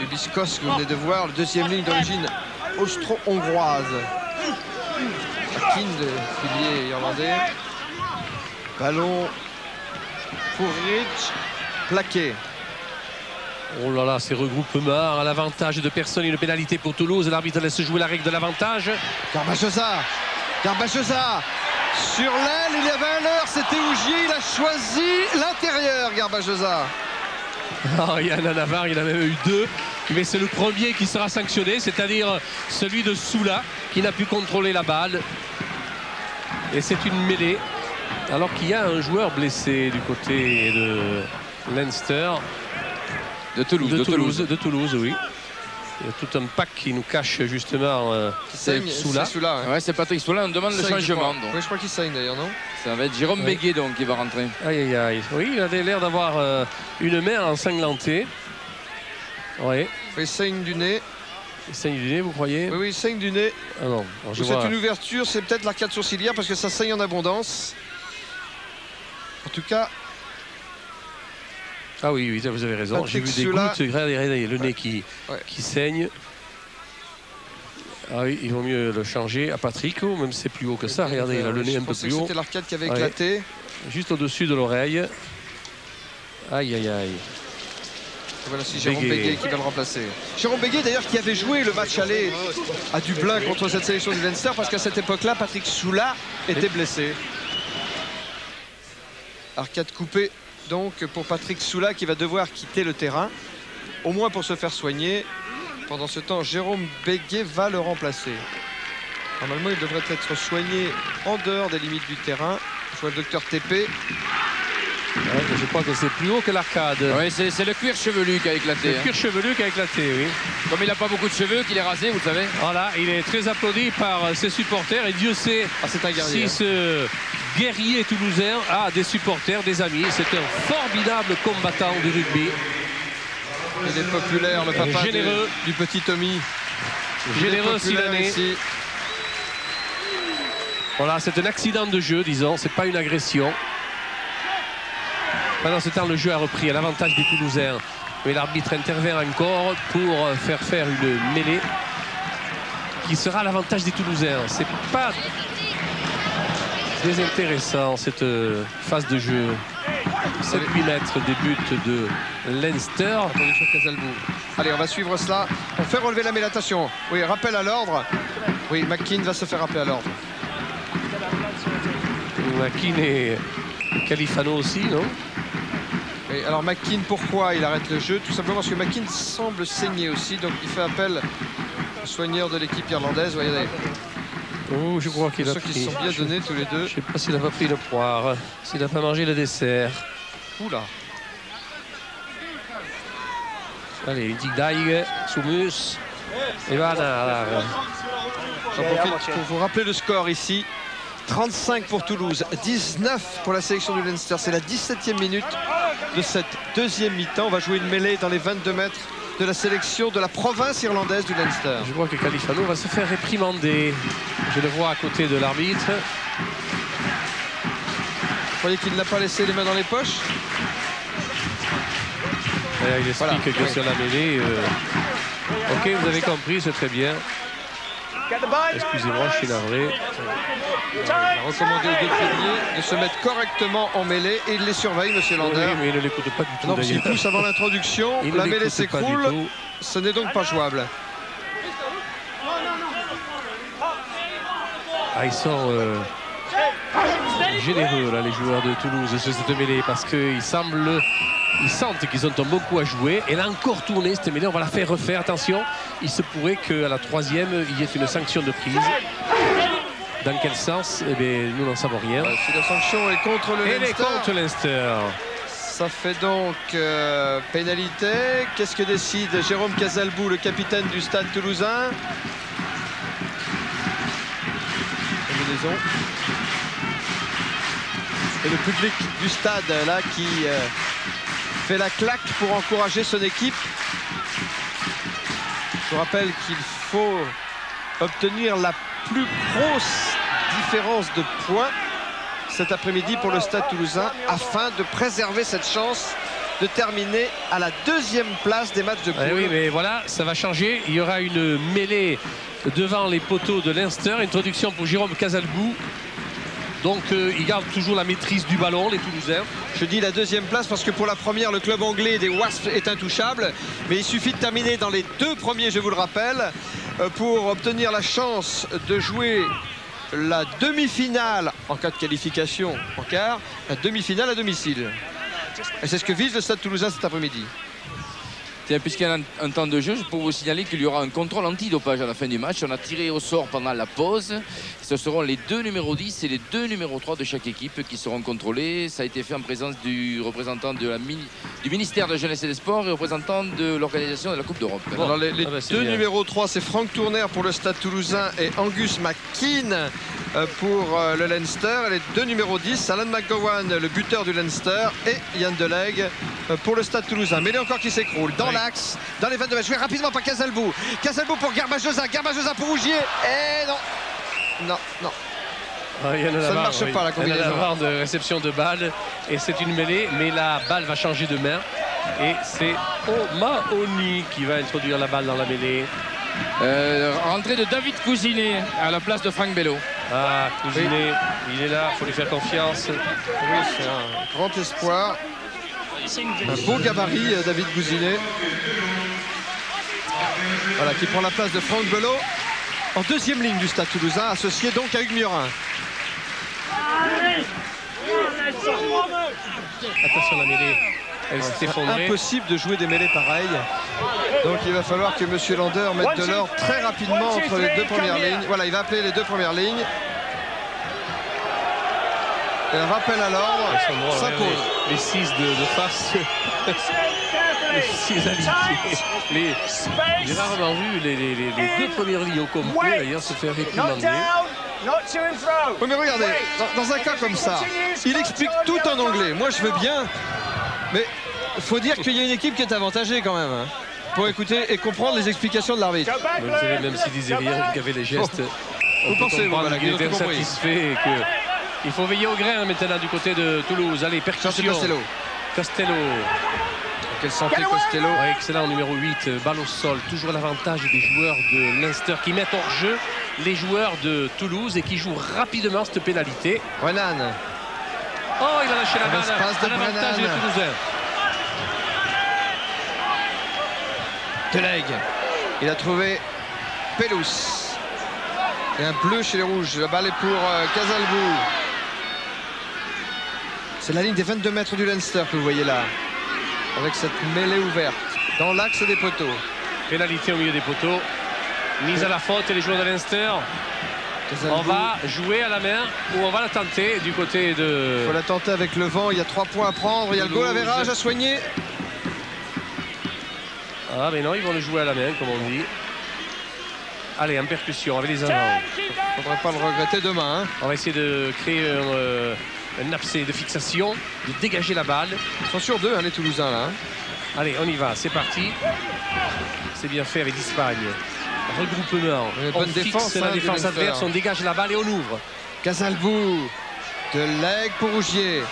Et Biscos, que vous venez de voir, le deuxième ligne d'origine austro-hongroise. Akin, pilier irlandais. Ballon pour Rich, plaqué. Oh là là, ces regroupements à l'avantage de personne, une pénalité pour Toulouse. L'arbitre laisse jouer la règle de l'avantage. Garbajosa, sur l'aile, il y avait un heure, c'était Ougier, il a choisi l'intérieur, Garbajosa. Oh, il y en a Navarre, il en a même eu deux, mais c'est le premier qui sera sanctionné, c'est-à-dire celui de Soula qui n'a pu contrôler la balle. Et c'est une mêlée, alors qu'il y a un joueur blessé du côté de Leinster. De Toulouse, oui. Il y a tout un pack qui nous cache justement Soula. Hein. Ouais, c'est Patrick Soula, on demande le changement. Oui, je crois qu'il saigne d'ailleurs, non? Ça va être Jérôme Béguet donc qui va rentrer. Aïe aïe aïe. Oui, il a l'air d'avoir une main ensanglantée. Oui. Il saigne du nez. Il saigne du nez, vous croyez? Oui, il saigne du nez. Ah non. C'est une ouverture, c'est peut-être l'arcade sourcilière parce que ça saigne en abondance. En tout cas. Ah oui, oui, vous avez raison. J'ai vu des gouttes, regardez, le nez qui saigne. Ah oui, il vaut mieux le changer à Patrick, même si c'est plus haut que ça. Regardez, il a le nez un peu plus haut. C'était l'arcade qui avait éclaté. Juste au-dessus de l'oreille. Aïe, aïe, aïe. Et voilà, c'est Jérôme Béguet qui va le remplacer. Jérôme Béguet, d'ailleurs, qui avait joué le match aller à Dublin contre cette sélection du Leinster, parce qu'à cette époque-là, Patrick Soula était blessé. Arcade coupée. Donc pour Patrick Soula qui va devoir quitter le terrain, au moins pour se faire soigner. Pendant ce temps, Jérôme Béguet va le remplacer. Normalement, il devrait être soigné en dehors des limites du terrain. Je vois le docteur TP. Ouais, je crois que c'est plus haut que l'arcade. Oui, c'est le cuir chevelu qui a éclaté. Le cuir chevelu qui a éclaté, oui. Comme il n'a pas beaucoup de cheveux, qu'il est rasé, vous savez. Voilà, il est très applaudi par ses supporters et Dieu sait si ce guerrier toulousain a des supporters, des amis. C'est un formidable combattant du rugby. Il est populaire, le papa généreux du petit Tommy. Généreux Silané. Voilà, c'est un accident de jeu, disons. C'est pas une agression. Pendant ce temps, le jeu a repris à l'avantage des Toulousains. Mais l'arbitre intervient encore pour faire une mêlée qui sera à l'avantage des Toulousains. C'est pas désintéressant cette phase de jeu. 7-8 mètres des buts de Leinster. Allez, on va suivre cela. On fait relever la mêlée. Attention. Oui, rappel à l'ordre. Oui, McKean va se faire rappeler à l'ordre. McKean et Califano aussi, non? Et alors McKean, pourquoi il arrête le jeu? Tout simplement parce que McKean semble saigner aussi. Donc il fait appel au soigneur de l'équipe irlandaise. Regardez. Oh, je crois qu'il a ceux pris. qui se sont bien donnés tous les deux. Je ne sais pas s'il n'a pas pris le poire, s'il n'a pas mangé le dessert. Oula. Allez, une petite dague, Soumus. Et voilà. J'en profite pour vous rappeler le score ici. 35 pour Toulouse, 19 pour la sélection du Leinster. C'est la 17e minute de cette deuxième mi-temps. On va jouer une mêlée dans les 22 mètres de la sélection de la province irlandaise du Leinster. Je vois que Califano va se faire réprimander. Je le vois à côté de l'arbitre. Vous croyez qu'il n'a pas laissé les mains dans les poches? Il explique que sur la mêlée... Ok, vous avez compris, c'est très bien. Excusez-moi, je suis navré. Il a recommandé aux deux piliers de se mettre correctement en mêlée et il les surveille, monsieur Lander. Oui, mais il ne l'écoute pas du tout. Non, parce qu'il pousse avant l'introduction, la mêlée s'écroule, ce n'est donc pas jouable. Ah, ils sont généreux, là, les joueurs de Toulouse, sur cette mêlée, parce qu'ils semblent... Ils sentent qu'ils ont un bon coup à jouer. Elle a encore tourné cette mêlée. On va la faire refaire. Attention, il se pourrait qu'à la troisième, il y ait une sanction de prise. Dans quel sens? Eh bien, nous n'en savons rien. Si la sanction est contre le Leinster. Elle est contre Leinster. Ça fait donc pénalité. Qu'est-ce que décide Jérôme Casalbou, le capitaine du Stade toulousain? Combinaison. Et le public du stade là qui fait la claque pour encourager son équipe. Je vous rappelle qu'il faut obtenir la plus grosse différence de points cet après-midi pour le Stade toulousain afin de préserver cette chance de terminer à la deuxième place des matchs de poule. Oui, mais voilà, ça va changer. Il y aura une mêlée devant les poteaux de Leinster. Introduction pour Jérôme Casalbou. Donc ils gardent toujours la maîtrise du ballon, les Toulousains. Je dis la deuxième place parce que pour la première, le club anglais des Wasps est intouchable. Mais il suffit de terminer dans les deux premiers, je vous le rappelle, pour obtenir la chance de jouer la demi-finale en cas de qualification en quart, la demi-finale à domicile. Et c'est ce que vise le Stade toulousain cet après-midi. Puisqu'il y a un temps de jeu, je peux vous signaler qu'il y aura un contrôle antidopage à la fin du match. On a tiré au sort pendant la pause. Ce seront les deux numéros 10 et les deux numéros 3 de chaque équipe qui seront contrôlés. Ça a été fait en présence du représentant du ministère de la Jeunesse et des Sports et représentant de l'organisation de la Coupe d'Europe. Bon, alors les deux numéros 3, c'est Franck Tourner pour le Stade toulousain et Angus McKean pour le Leinster. Et les deux numéros 10, Alan McGowan, le buteur du Leinster, et Yann Delegue pour le Stade toulousain. Mais il est encore qui s'écroule dans l'axe, dans les 22 mètres. Joué rapidement par Casalbou. Casalbou pour Garbajosa. Garbajosa pour Rougier. Et non. Non, non. Ça ne marche pas la combinaison. Il y a la de réception de balle et c'est une mêlée, mais la balle va changer de main. Et c'est O'Mahony qui va introduire la balle dans la mêlée. Rentrée de David Cousinet à la place de Franck Bello. Ah, Cousinet, il est là, il faut lui faire confiance. Oui, c'est un grand espoir. Un beau gabarit, David Cousinet. Voilà, qui prend la place de Franck Bello en deuxième ligne du Stade toulousain, associé donc à Hugues Murin. Attention la mêlée, elle s'est effondrée. Impossible de jouer des mêlées pareilles. Donc il va falloir que M. Lander mette de l'ordre très rapidement entre les deux premières lignes. Voilà, il va appeler les deux premières lignes. Et un rappel à l'ordre, s'impose. Les 6 de face. Les 6 alignés. J'ai rarement vu les deux premières lignes au complet d'ailleurs se faire réprimander. Oui, mais regardez, dans un cas comme ça, il explique tout en anglais. Moi je veux bien, mais il faut dire qu'il y a une équipe qui est avantagée quand même, hein, pour écouter et comprendre les explications de l'arbitre. Vous savez, même s'il disait rien, qu'il y avait les gestes, vous pensez, voilà, qu'il était insatisfait et qu'il faut veiller au grain maintenant du côté de Toulouse. Allez, percussion. Costello. Quelle santé Costello. Ouais, excellent, numéro 8, balle au sol. Toujours l'avantage des joueurs de Leinster qui mettent hors jeu les joueurs de Toulouse et qui jouent rapidement cette pénalité. Renan. Oh, il a lâché la balle L'espace de à l'avantage des Brennan. Toulousains. Deleg. Il a trouvé Pelous. Et un bleu chez les Rouges. La balle est pour Casalbou. C'est la ligne des 22 mètres du Leinster que vous voyez là. Avec cette mêlée ouverte. Dans l'axe des poteaux. Pénalité au milieu des poteaux. Mise à la faute et les joueurs de Leinster. On va jouer à la main ou on va la tenter du côté de... Il faut la tenter avec le vent. Il y a 3 points à prendre. Il y a le goal average à soigner. Ah mais non, ils vont le jouer à la main comme on dit. Allez, en percussion avec les avants. Faudrait pas le regretter demain. Hein. On va essayer de créer un abcès de fixation, de dégager la balle. Ils sont sur 2 hein, les Toulousains là. Hein. Allez, on y va, c'est parti. C'est bien fait avec l'Espagne. Regroupement. On bonne fixe défense, la hein, défense adverse, on dégage la balle et on ouvre. Casalbou. Deleg pour Rougier.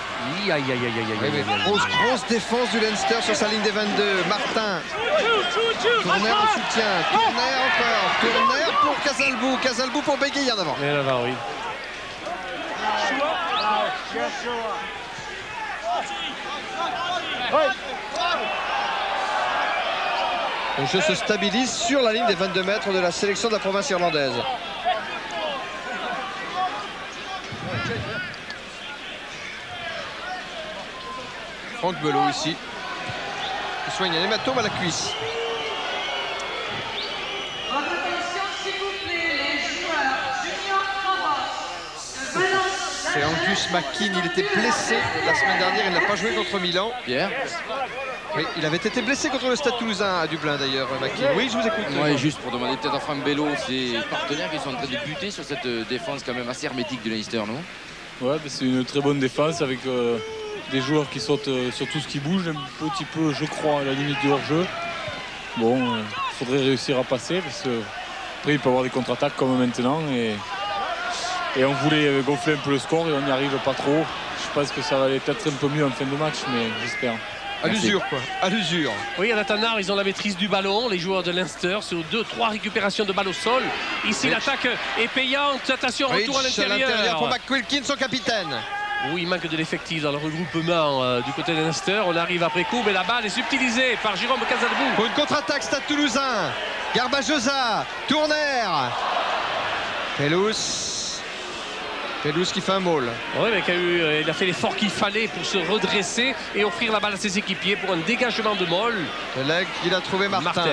Aïe, aïe, aïe, aïe, aïe, aïe, aïe. Grosse défense du Leinster sur sa ligne des 22. Martin. Tourner en soutien. Tourner encore. Tourner pour Casalbou. Casalbou pour bégayer en avant. Et là-bas, oui. Le jeu se stabilise sur la ligne des 22 mètres de la sélection de la province irlandaise. Franck Belot ici. Il soigne un hématome à la cuisse. Votre attention, s'il vous plaît, les joueurs Junior Phobos de Valence. C'est Angus McKean. Il était blessé la semaine dernière. Il n'a pas joué contre Milan. Pierre. Oui, il avait été blessé contre le Stade Toulousain à Dublin d'ailleurs, McKean. Oui, je vous écoute. Oui, juste pour demander peut-être à Franck Bello, ses partenaires qui sont en train de buter sur cette défense quand même assez hermétique de Leinster, non? Ouais, c'est une très bonne défense avec des joueurs qui sautent sur tout ce qui bouge, un petit peu, je crois, à la limite du hors-jeu. Bon, il faudrait réussir à passer parce que après il peut y avoir des contre-attaques comme maintenant et on voulait gonfler un peu le score et on n'y arrive pas trop. Je pense que ça va aller peut-être un peu mieux en fin de match, mais j'espère. À l'usure quoi, à l'usure. Oui, à l'attendard, ils ont la maîtrise du ballon, les joueurs de Leinster, sur 2-3 récupérations de balles au sol. Ici, l'attaque est payante. Attention, retour à l'intérieur. Pour McQuilkin, son capitaine. Oui, il manque de l'effectif dans le regroupement du côté de Leinster. On arrive après coup, mais la balle est subtilisée par Jérôme Casalbou. Pour une contre-attaque, Stade Toulousain. Garbajosa, Tourner. Pelous qui fait un maul. Oui, mais il a fait l'effort qu'il fallait pour se redresser et offrir la balle à ses équipiers pour un dégagement de Moll. Deleg, il a trouvé Martin.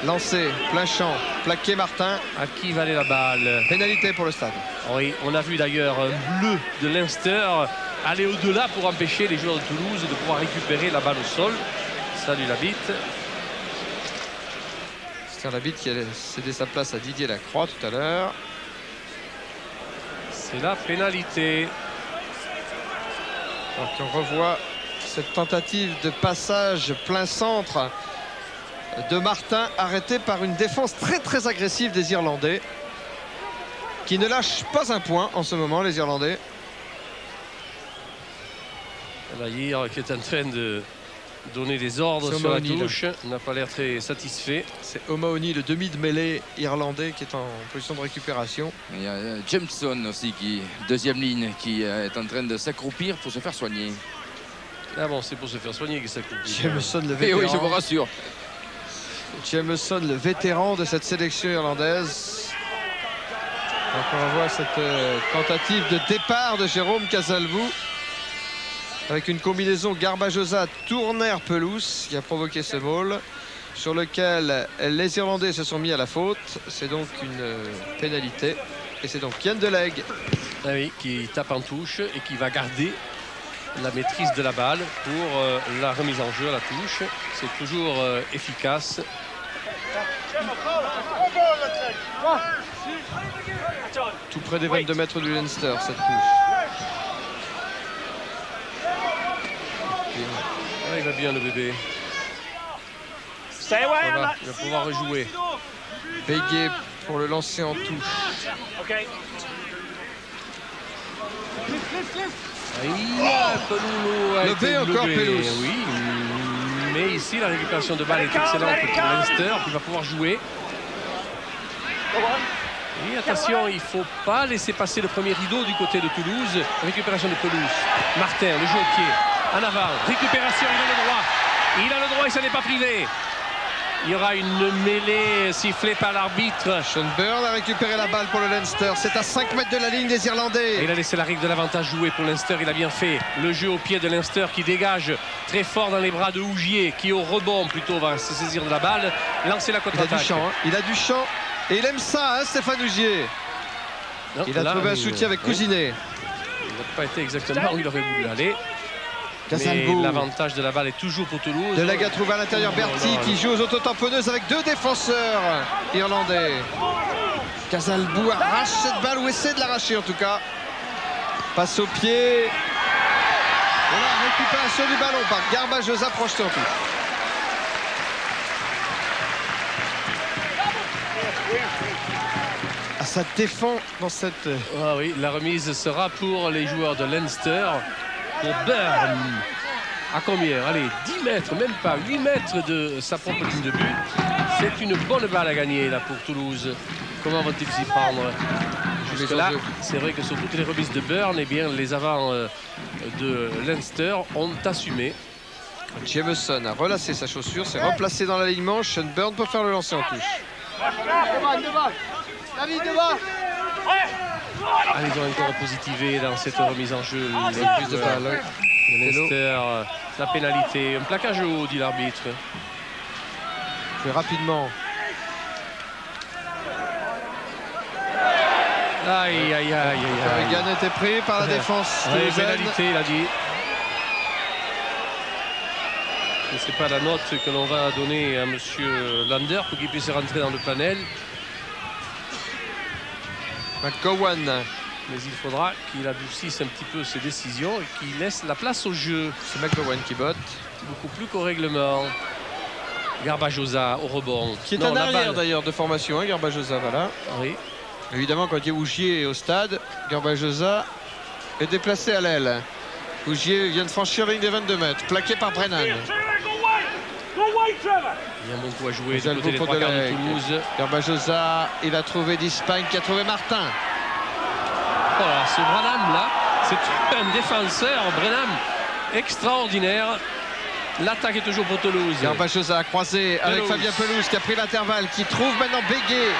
Lancé, plein champ, plaqué Martin. À qui va aller la balle? Pénalité pour le Stade. Oui, on a vu d'ailleurs un bleu de Leinster aller au-delà pour empêcher les joueurs de Toulouse de pouvoir récupérer la balle au sol. Salut Labitte. C'est Labitte qui a cédé sa place à Didier Lacroix tout à l'heure. C'est la pénalité. Alors qu'on revoit cette tentative de passage plein centre de Martin, arrêté par une défense très très agressive des Irlandais, qui ne lâchent pas un point en ce moment, les Irlandais. Lahir qui est en train de donner des ordres sur la touche, n'a pas l'air très satisfait. C'est O'Mahony, le demi de mêlée irlandais, qui est en position de récupération. Il y a Jameson aussi, deuxième ligne, qui est en train de s'accroupir pour se faire soigner. Ah bon, c'est pour se faire soigner qu'il s'accroupit. Jameson, le vétéran. Et oui, je vous rassure. Jameson, le vétéran de cette sélection irlandaise. Donc on voit cette tentative de départ de Jérôme Casalbou, avec une combinaison Garbajosa, Tourner, Pelous qui a provoqué ce maul, sur lequel les Irlandais se sont mis à la faute. C'est donc une pénalité. Et c'est donc Yann Deleg, ah oui, qui tape en touche et qui va garder la maîtrise de la balle pour la remise en jeu à la touche. C'est toujours efficace. tout près des 22 mètres du Leinster, cette touche. Ah, il va bien le bébé. Il va pouvoir rejouer. Béguet pour le lancer en touche. Le B encore Pelous. Oui, mais ici la récupération de balle est excellente pour Leinster qui va pouvoir jouer. Oui, attention, il ne faut pas laisser passer le premier rideau du côté de Toulouse. Récupération de Pelouse. Martin, le jeu au pied. En avant. Récupération, il a le droit. Il a le droit, il s'en est pas privé. Il y aura une mêlée sifflée par l'arbitre. Sean Byrne a récupéré la balle pour le Leinster. C'est à 5 mètres de la ligne des Irlandais. Et il a laissé la règle de l'avantage jouer pour Leinster. Il a bien fait. Le jeu au pied de Leinster qui dégage très fort dans les bras de Ougier, qui au rebond plutôt va se saisir de la balle. Lancer la contre-attaque. Il a du champ. Hein. Il a du champ. Et il aime ça, hein, Stéphane Ougier. Non, il a trouvé un soutien avec Cousinet. Il n'a pas été exactement où il aurait voulu aller. Mais l'avantage de la balle est toujours pour Toulouse. Deleg a trouvé à l'intérieur Berti qui joue aux autotamponneuses avec 2 défenseurs irlandais. Casalbou arrache cette balle ou essaie de l'arracher en tout cas. Passe au pied. Voilà, récupération du ballon par Garbajosa projeté en touche. Ah, ça défend dans cette... Ah oui, la remise sera pour les joueurs de Leinster. Pour Byrne. À combien? Allez, 10 mètres, même pas 8 mètres de sa propre ligne de but. C'est une bonne balle à gagner là pour Toulouse. Comment vont-ils s'y prendre? Jusque-là, c'est vrai que sur toutes les remises de Byrne, eh bien, les avants de Leinster ont assumé. Jameson a relâché sa chaussure, s'est replacé dans l'alignement. Sean Byrne peut faire le lancer en touche. David, devant. Allez, ils ont encore positivé dans cette remise en jeu. Plus de balle. Leinster, la pénalité. Un plaquage haut, dit l'arbitre. Fait rapidement. Aïe, aïe, aïe, aïe. Regan était pris par la défense. Oui, pénalité, il a dit. Ce n'est pas la note que l'on va donner à M. Lander pour qu'il puisse rentrer dans le panel. McGowan. Mais il faudra qu'il adoucisse un petit peu ses décisions et qu'il laisse la place au jeu. C'est McGowan qui botte. Beaucoup plus qu'au règlement. Garbajosa au rebond. Qui est en arrière d'ailleurs de formation, hein, Garbajosa, voilà. Oui. Évidemment, quand Ougier est au stade, Garbajosa est déplacé à l'aile. Ougier vient de franchir la ligne des 22 mètres, plaqué par Brennan. Il y a un bon coup à jouer du côté des trois quarts de Toulouse. Garbajosa, il a trouvé d'Espagne qui a trouvé Martin. Voilà, ce Brennan là, c'est un défenseur, Brennan, extraordinaire. L'attaque est toujours pour Toulouse. Garbajosa a croisé avec Fabien Pelouse qui a pris l'intervalle, qui trouve maintenant Béguet.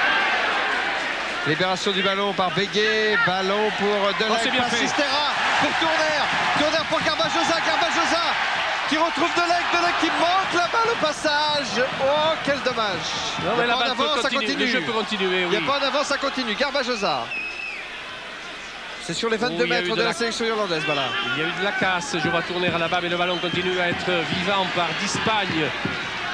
Libération du ballon par Béguet, ballon pour Deleg, Sistera pour Tourner pour Garbajosa, Garbajosa qui retrouve Deleg qui manque la balle au passage. Oh, quel dommage. Non, mais la balle continue, le jeu peut continuer. Il n'y a pas d'avant, ça continue. Garbajosa. C'est sur les 22 mètres de la sélection irlandaise. Voilà. Il y a eu de la casse. Je vois Tourner à la barre, mais le ballon continue à être vivant par d'Espagne,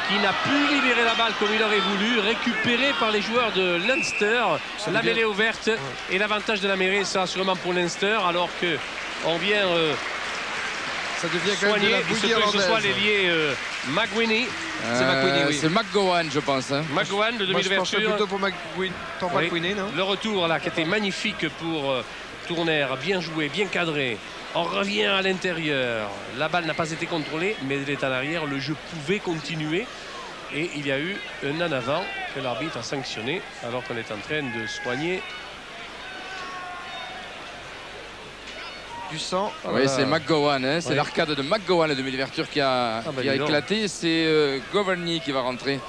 qui n'a pu libérer la balle comme il aurait voulu, récupéré par les joueurs de Leinster. La mêlée ouverte et l'avantage de la mêlée sera sûrement pour Leinster, alors que on vient ça devient quand même de la bouillie irlandaise. Que ce soit l'ailier McWinney. C'est McWinney, oui. C'est McGowan, je pense. Hein. McGowan, le demi d'ouverture. Je plutôt pour McWinney, non? Le retour là qui était magnifique pour Tourner, bien joué, bien cadré. On revient à l'intérieur. La balle n'a pas été contrôlée, mais elle est à l'arrière. Le jeu pouvait continuer. Et il y a eu un en avant que l'arbitre a sanctionné alors qu'on est en train de soigner. Du sang. Oui, c'est McGowan. Hein. C'est l'arcade de McGowan, le demi-ouverture qui a éclaté. C'est Governy qui va rentrer.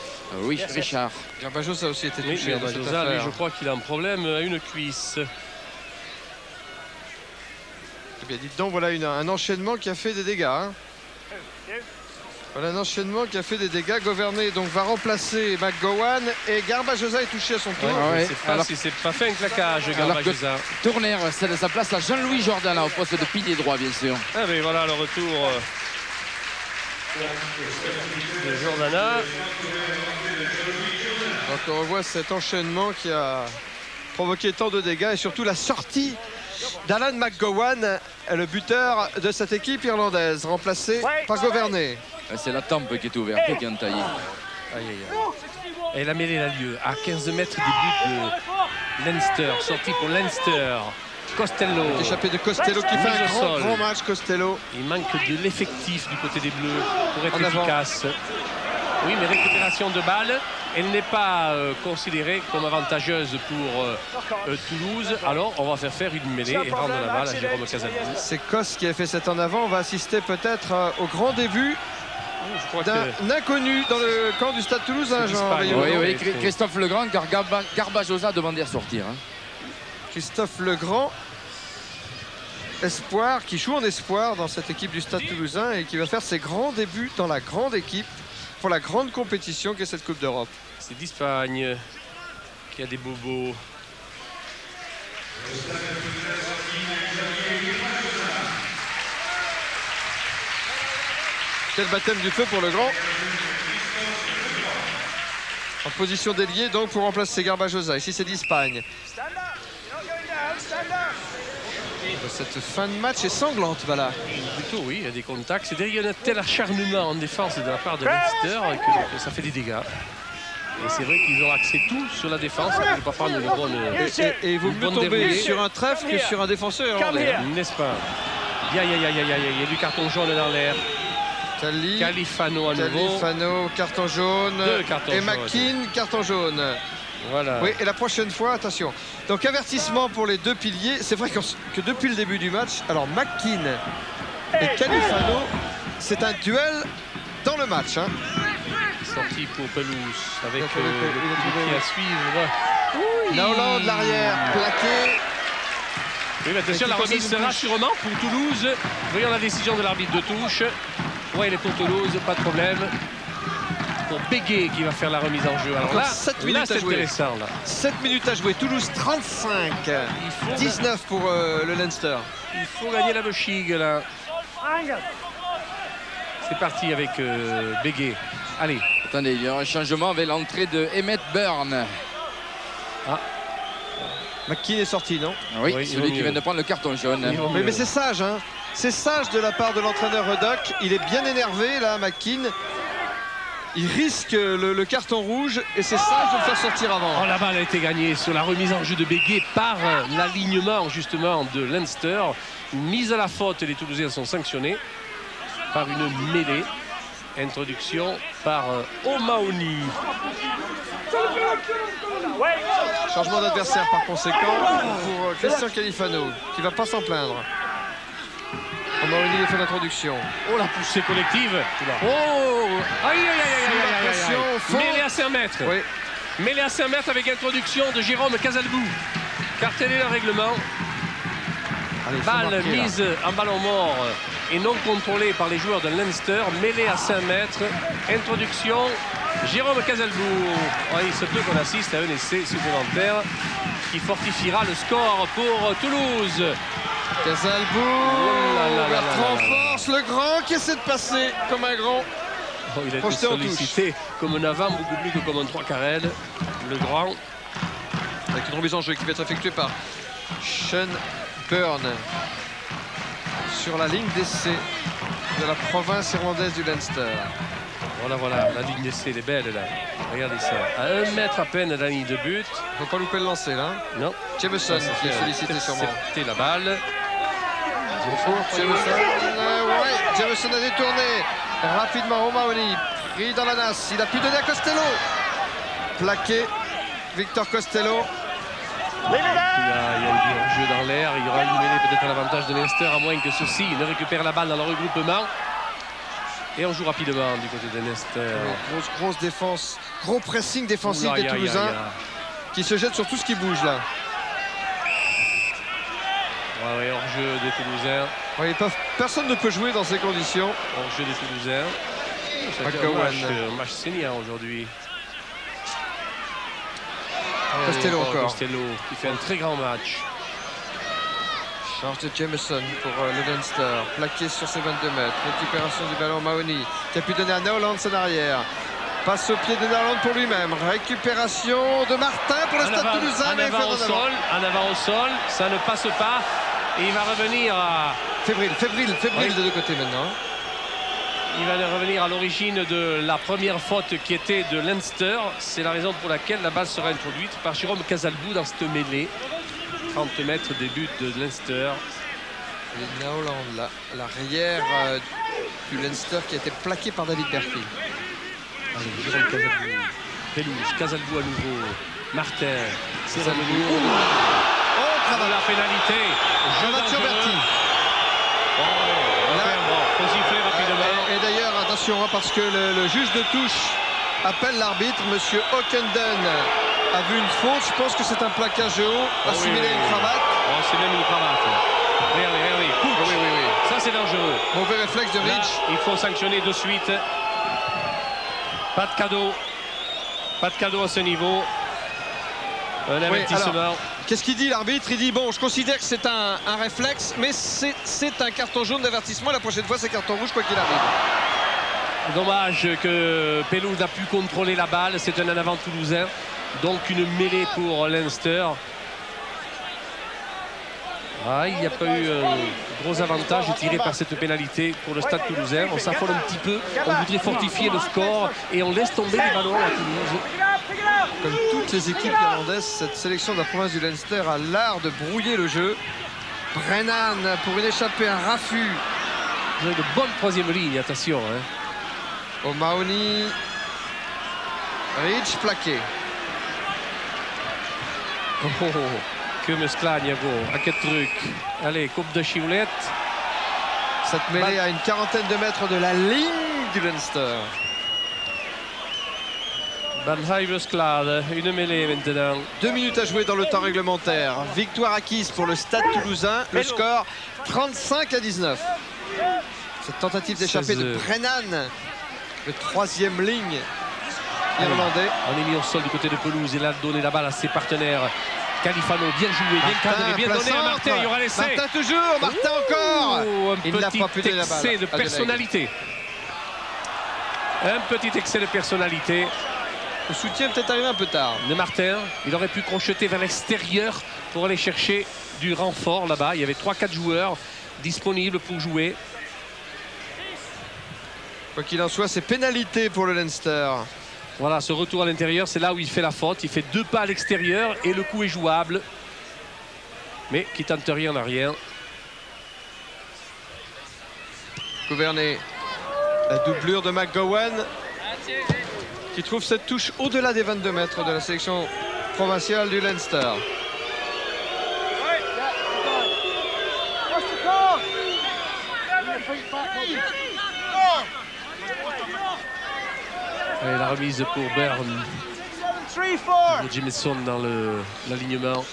Richard. Garbajosa a aussi été touché. Garbajosa, lui, je crois qu'il a un problème à une cuisse. Eh bien, dites donc, voilà un enchaînement qui a fait des dégâts. Hein. Voilà un enchaînement qui a fait des dégâts. Governé donc va remplacer McGowan et Garbajosa est touché à son tour. C'est pas fait un claquage, Garbajosa. Tourner cède sa place à Jean-Louis Jordan au poste de pilier droit, bien sûr. Ah mais voilà le retour de Jordana. Donc on revoit cet enchaînement qui a provoqué tant de dégâts et surtout la sortie d'Alan McGowan, le buteur de cette équipe irlandaise, remplacé par Governé. C'est la tempe qui est ouverte, qui est entaillée. Aïe, aïe, aïe. Et la mêlée a lieu à 15 mètres du but de Leinster. Sortie pour Leinster. Costello. Échappé de Costello qui fait un grand match, Costello. Il manque de l'effectif du côté des Bleus pour être efficace. Oui, mais récupération de balle. elle n'est pas considérée comme avantageuse pour Toulouse. Alors on va faire une mêlée et rendre la balle à Jérôme Casalbou. C'est Kos qui a fait cet en avant. On va assister peut-être au grand début d'un inconnu dans le camp du Stade Toulousain, Jean. Oui, Christophe Legrand, car Garbajosa a demandé à sortir. Hein. Christophe Legrand, espoir, qui joue en espoir dans cette équipe du Stade Toulousain et qui va faire ses grands débuts dans la grande équipe pour la grande compétition qu'est cette Coupe d'Europe. C'est d'Espagne qui a des bobos. Quel baptême du feu pour Legrand. En position d'ailier donc pour remplacer Garbajosa. Ici c'est d'Espagne. Cette fin de match est sanglante, voilà. Plutôt oui, il y a des contacts. C'est-à-dire qu'il y a un tel acharnement en défense de la part de Leinster que ça fait des dégâts. Et c'est vrai qu'ils ont axé tout sur la défense pour ne pas prendre une bonne. Et il vaut mieux tomber sur un trèfle que sur un défenseur irlandais. N'est-ce pas? Il y a du carton jaune dans l'air. Califano à nouveau. Califano, carton jaune. Et McKean, carton jaune. Voilà. Oui, et la prochaine fois, attention. Donc avertissement pour les deux piliers. C'est vrai que depuis le début du match, alors McKean et Califano, c'est un duel dans le match. Hein. Sorti pour Pelouse avec le pied à suivre. Naoland de l'arrière, plaqué. Oui, mais attention, la remise sera sûrement pour Toulouse. Voyons la décision de l'arbitre de touche. Ouais, il est pour Toulouse, pas de problème. Pour Béguet qui va faire la remise en jeu. Alors là, 7 minutes à jouer. 7 minutes à jouer. Toulouse 35. 19 pour le Leinster. Il faut gagner la Bechig là. C'est parti avec Béguet. Allez. Attendez, il y a un changement avec l'entrée de Emmett Byrne. Ah. McKean est sorti, non? Oui, celui qui vient de prendre le carton jaune. Mais c'est sage, hein. C'est sage de la part de l'entraîneur Rudock. Il est bien énervé, là, McKean. Il risque le carton rouge et c'est sage de le faire sortir avant. Oh, la balle a été gagnée sur la remise en jeu de Béguet par l'alignement, justement, de Leinster. Mise à la faute, les Toulousains sont sanctionnés par une mêlée. Introduction par O'Mahony. Changement d'adversaire par conséquent pour Christian Califano qui ne va pas s'en plaindre. O'Mahony fait l'introduction. Oh, la poussée collective. Oh, aïe, mêlée à 5 mètres. Oui. Mêlée à 5 mètres avec introduction de Jérôme Casalbou. Cartellé le règlement. Allez, balle mise en ballon mort et non contrôlée par les joueurs de Leinster. Mêlée à 5 mètres. Introduction. Jérôme Casalbou. Oh, il se peut qu'on assiste à un essai supplémentaire qui fortifiera le score pour Toulouse. Casalbou, Bertrand Force, le grand qui essaie de passer comme un grand. Oh, il a été sollicité comme un avant, beaucoup plus que comme un 3 carrel. Le grand. Avec une remise en jeu qui va être effectuée par Sean Byrne sur la ligne d'essai de la province irlandaise du Leinster. Voilà, la ligne d'essai, elle est belle là. Regardez ça. À 1 mètre à peine de la ligne de but. Faut pas louper le lancer là. Non. Jameson qui est sollicité sûrement. C'était la balle. Jameson a détourné rapidement. O'Mahony pris dans la nasse. Il a pu donner à Costello. Plaqué. Victor Costello. Il y a eu un jeu dans l'air. Il y aura une mêlée peut-être à l'avantage de Leinster, à moins que ceux-ci ne récupèrent la balle dans le regroupement. Et on joue rapidement du côté de Leinster. Grosse défense. Gros pressing défensif des Toulousains qui se jettent sur tout ce qui bouge là. Ouais, hors-jeu des Toulousains. Ouais, personne ne peut jouer dans ces conditions. Hors-jeu des Toulousains. C'est un match saignant aujourd'hui. Costello encore. Costello qui fait un très grand match. Charge de Jameson pour le Leinster. Plaqué sur ses 22 mètres. Récupération du ballon Mahoney qui a pu donner à Naoland son arrière. Passe au pied de Naoland pour lui-même. Récupération de Martin pour le Stade Toulousain. En avant au sol. Ça ne passe pas. Et il va revenir à... Fébrile de deux côtés maintenant. Il va revenir à l'origine de la première faute qui était de Leinster. C'est la raison pour laquelle la balle sera introduite par Jérôme Casalbou dans cette mêlée. 30 mètres des buts de Leinster. Et Naoland, l'arrière du Leinster qui a été plaqué par David Berkey. Allez, Jérôme Casalbou. pelouse. Casalbou à nouveau. Martin. Cézanne-Lourdes. Oh, la pénalité. Jeu dangereux. Faut siffler rapidement. Et d'ailleurs, attention, hein, parce que le juge de touche appelle l'arbitre. Monsieur Ockenden a vu une faute. Je pense que c'est un plaquage haut assimilé à une cravate. Oh, c'est même une cravate. Regardez, coupe. Oui. Ça, c'est dangereux. Mauvais réflexe de Rich. Il faut sanctionner de suite. Pas de cadeau. Pas de cadeau à ce niveau. Un avertissement. Qu'est-ce qu'il dit l'arbitre? Il dit bon, je considère que c'est un réflexe, mais c'est un carton jaune d'avertissement. La prochaine fois, c'est carton rouge, quoi qu'il arrive. Dommage que Pelouse n'a pu contrôler la balle. C'est un en avant toulousain. Donc une mêlée pour Leinster. Il n'y a pas eu un gros avantage tiré par cette pénalité pour le Stade toulousain. On s'affole un petit peu, on voudrait fortifier le score et on laisse tomber les ballons à Toulouse. Comme toutes les équipes irlandaises, cette sélection de la province du Leinster a l'art de brouiller le jeu. Brennan pour une échappée, un raffut. Vous avez de bonnes troisième ligne, attention. Hein. O'Mahony. Rich plaqué. Que me sklagne, à quel truc. Allez, coupe de chiolette. Cette mêlée à une quarantaine de mètres de la ligne du Leinster. Van Hyversklade, une mêlée maintenant. 2 minutes à jouer dans le temps réglementaire. Victoire acquise pour le Stade toulousain. Le score 35-19. Cette tentative d'échapper de Brennan, le troisième ligne irlandais. On est mis au sol du côté de Pelouse. Il a donné la balle à ses partenaires. Califano, bien joué, bien cadré, bien donné à Martin. Il y aura l'essai. Martin toujours, Martin encore. Un petit excès de personnalité. Un petit excès de personnalité. Le soutien peut-être arrivé un peu tard. De Martin, il aurait pu crocheter vers l'extérieur pour aller chercher du renfort là-bas. Il y avait 3-4 joueurs disponibles pour jouer. Quoi qu'il en soit, c'est pénalité pour le Leinster. Voilà, ce retour à l'intérieur, c'est là où il fait la faute. Il fait 2 pas à l'extérieur et le coup est jouable. Mais qui tente rien n'a rien. Gouvernet. La doublure de McGowan qui trouve cette touche au-delà des 22 mètres de la sélection provinciale du Leinster. Et la remise pour Byrne. Jamison dans l'alignement.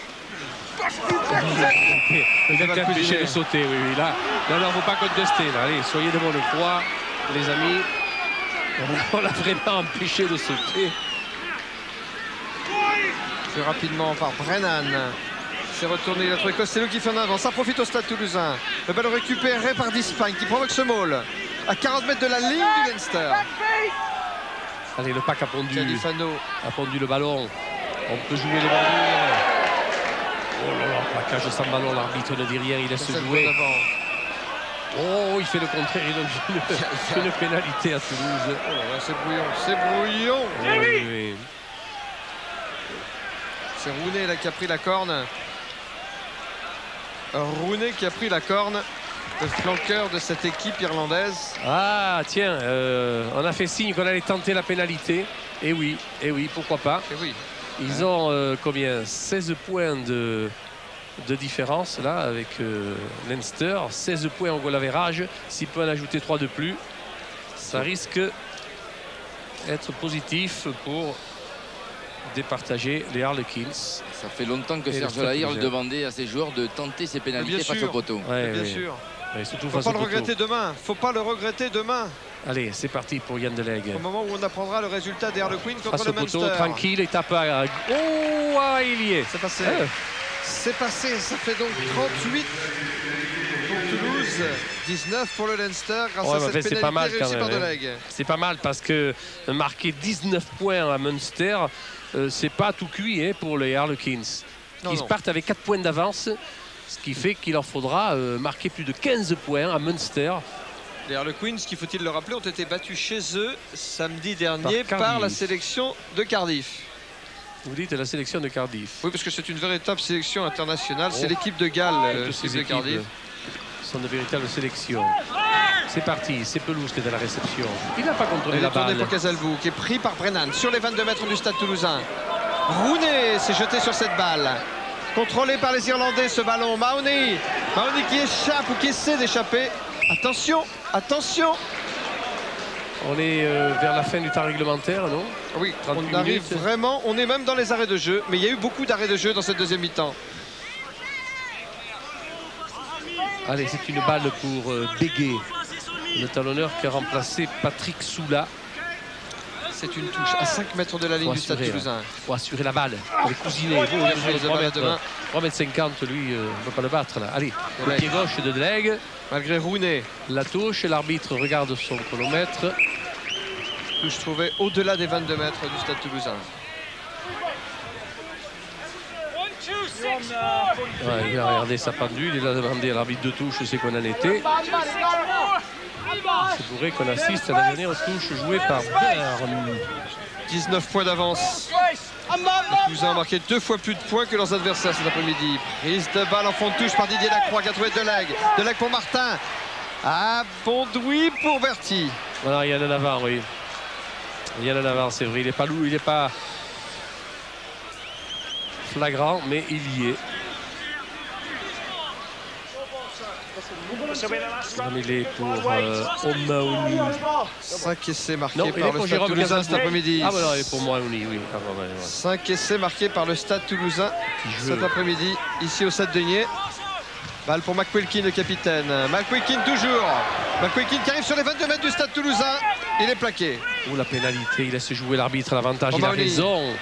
Il a empêché de sauter, oui. Là, il ne faut pas contester. Là. Allez, soyez de bonne foi, les amis. On l'a vraiment empêché de sauter. Plus rapidement par Brennan. C'est retourné, il a trouvé Costello qui fait en avant. Ça profite au Stade toulousain. Le ballon récupéré par Dispagne qui provoque ce maul. À 40 mètres de la ligne du Leinster. Allez, le pack a pondu. Califano a pondu le ballon. On peut jouer le ballon. Oh là là, plaquage sans ballon, l'arbitre ne dit rien, il laisse jouer. Oh, il fait le contraire, il donne une pénalité à Toulouse. Oh là là, c'est brouillon, c'est brouillon. Oui. C'est Rooney là qui a pris la corne. Rooney qui a pris la corne. Le flanqueur de cette équipe irlandaise. Ah tiens, on a fait signe qu'on allait tenter la pénalité. Et oui, pourquoi pas. Et oui. Ils ont combien 16 points de différence là avec Leinster. 16 points au goal average. S'il peut en ajouter 3 de plus, ça risque d'être positif pour départager les Harlequins. Ça fait longtemps que Serge Lahire demandait à ses joueurs de tenter ses pénalités face au poteau. Bien sûr. Ouais, surtout faut pas le regretter demain. Faut pas le regretter demain. Allez, c'est parti pour Yann Delegue. Au moment où on apprendra le résultat des Harlequins contre le Munster. Tranquille, étape à... Oh, il y est. C'est passé. C'est passé. Ça fait donc 38 pour Toulouse, 19 pour le Leinster grâce à cette pénalité pas mal, réussie par Delegue. C'est pas mal parce que marquer 19 points à Munster, c'est pas tout cuit pour les Harlequins. Ils partent avec 4 points d'avance. Ce qui fait qu'il leur faudra marquer plus de 15 points à Munster. Les Harlequins, qui faut-il le rappeler, ont été battus chez eux samedi dernier par la sélection de Cardiff. Vous dites la sélection de Cardiff? Oui, parce que c'est une véritable sélection internationale. C'est l'équipe de Galles, l'équipe de Cardiff. Ce sont de véritables sélections. C'est parti, c'est Pelouse qui est à la réception. Il n'a pas contrôlé la balle. Pour Casalbou, qui est pris par Brennan sur les 22 mètres du Stade Toulousain. Rooney s'est jeté sur cette balle. Contrôlé par les Irlandais ce ballon. Mahoney qui échappe ou qui essaie d'échapper. Attention, attention. On est vers la fin du temps réglementaire, non? Oui, on arrive vraiment, on est même dans les arrêts de jeu. Mais il y a eu beaucoup d'arrêts de jeu dans cette deuxième mi-temps. Allez, c'est une balle pour Béguet, le talonneur qui a remplacé Patrick Soula. C'est une touche à 5 mètres de la ligne du Stade Toulousain. Il faut assurer la balle. Il est cousiné. 3,50 m, lui, on ne peut pas le battre. Là. Allez, le pied gauche de Delegue. Malgré Rooney. La touche, l'arbitre regarde son chronomètre. Touche trouvée au-delà des 22 mètres du Stade Toulousain. Ouais, il a regardé sa pendule, il a demandé à l'arbitre de touche c'est qu'on en était. C'est vrai qu'on assiste à la dernière touche jouée par Berne. 19 points d'avance. Les Toulousains ont marqué 2 fois plus de points que leurs adversaires cet après-midi. Prise de balle en fond de touche par Didier Lacroix qui a trouvé Delegue. Delegue pour Martin. Ah, Bondoui pour Berti. Voilà, il y en a un avant, oui. Il y en a un avant, c'est vrai. Il n'est pas lourd, il n'est pas flagrant, mais il y est. Il est pour O'Mahony. 5 essais marqués par le Stade Toulousain cet après-midi. Ah, bah non, il est pour O'Mahony, oui. 5 essais marqués par le Stade Toulousain cet après-midi, ici au Stade Denier. Balle pour McQuilkin, le capitaine. McQuilkin toujours. McQuilkin qui arrive sur les 22 mètres du Stade Toulousain. Il est plaqué. Oh, la pénalité, il laisse jouer l'arbitre à l'avantage, il a raison.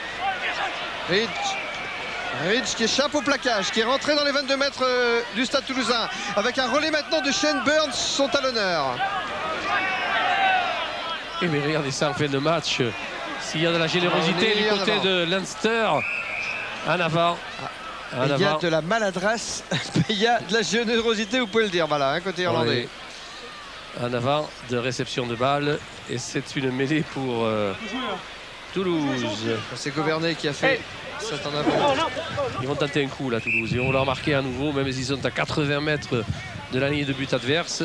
Ridge qui échappe au plaquage, qui est rentré dans les 22 mètres du Stade Toulousain, avec un relais maintenant de Shane Burns, son talonneur. Et mais regardez ça en fin de match. S'il y a de la générosité du côté de Leinster, en avant. Il y a de la maladresse, il y a de la générosité, vous pouvez le dire, voilà, hein, côté irlandais. Oui. En avant de réception de balle, et c'est une mêlée pour Toulouse. C'est Governet qui a fait... En avant. Ils vont tenter un coup là, Toulouse. Ils vont leur marquer à nouveau, même s'ils sont à 80 mètres de la ligne de but adverse.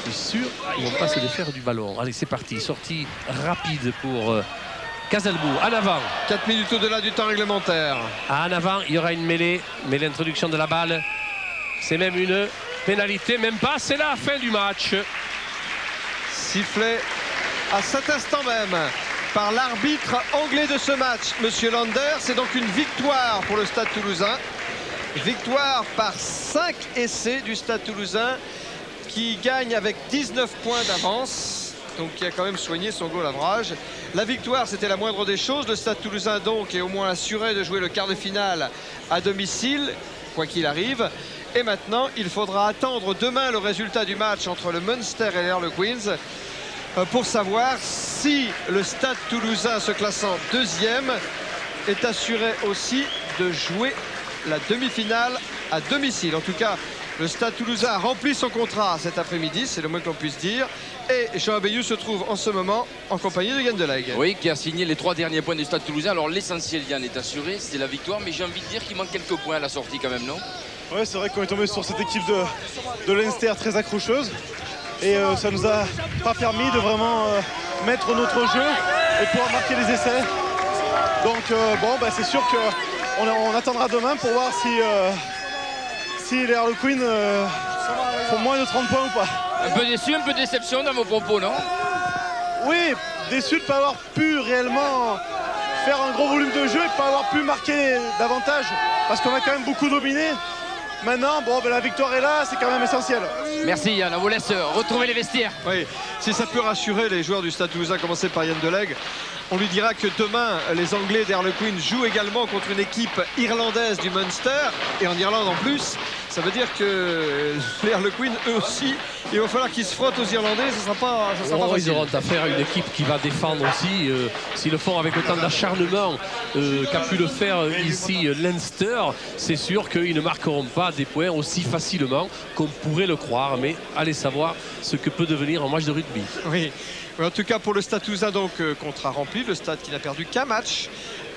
Je suis sûr qu'ils ne vont pas se défaire du ballon. Allez, c'est parti. Sortie rapide pour Casalbou. En avant. 4 minutes au-delà du temps réglementaire. En avant, il y aura une mêlée. Mais l'introduction de la balle, c'est même une pénalité. Même pas, c'est la fin du match. Sifflet à cet instant même par l'arbitre anglais de ce match, Monsieur Lander. C'est donc une victoire pour le Stade Toulousain. Victoire par 5 essais du Stade Toulousain qui gagne avec 19 points d'avance. Donc qui a quand même soigné son goal average. La victoire, c'était la moindre des choses. Le Stade Toulousain donc est au moins assuré de jouer le quart de finale à domicile, quoi qu'il arrive. Et maintenant, il faudra attendre demain le résultat du match entre le Munster et les Harlequins pour savoir si le Stade Toulousain, se classant deuxième, est assuré aussi de jouer la demi-finale à domicile. En tout cas, le Stade Toulousain a rempli son contrat cet après-midi, c'est le moins que l'on puisse dire. Et Jean Abeyou se trouve en ce moment en compagnie de Yann Delegue. Oui, qui a signé les 3 derniers points du Stade Toulousain. Alors l'essentiel, Yann, est assuré, c'est la victoire, mais j'ai envie de dire qu'il manque quelques points à la sortie quand même, non? Oui, c'est vrai qu'on est tombé sur cette équipe de Leinster très accrocheuse. Et ça nous a pas permis de vraiment mettre notre jeu et pouvoir marquer les essais. Donc bon, bah, c'est sûr qu'on attendra demain pour voir si les Harlequins font moins de 30 points ou pas. Un peu déçu, un peu de déception dans vos propos, non? Oui, déçu de ne pas avoir pu réellement faire un gros volume de jeu et de ne pas avoir pu marquer davantage parce qu'on a quand même beaucoup dominé. Maintenant, bon, ben, la victoire est là, c'est quand même essentiel. Merci Yann, on vous laisse retrouver les vestiaires. Oui, si ça peut rassurer les joueurs du Stade Toulousain, à commencer par Yann Delegue, on lui dira que demain, les Anglais d'Harlequins jouent également contre une équipe irlandaise du Munster, et en Irlande en plus. Ça veut dire que les Harlequins, eux aussi, il va falloir qu'ils se frottent aux Irlandais, ça sera pas facile. Ils auront affaire à une équipe qui va défendre aussi, s'ils le font avec autant d'acharnement qu'a pu le faire ici Leinster, c'est sûr qu'ils ne marqueront pas des points aussi facilement qu'on pourrait le croire, mais allez savoir ce que peut devenir un match de rugby. Oui. En tout cas pour le Stade Toulousain, donc contrat rempli, le Stade qui n'a perdu qu'un match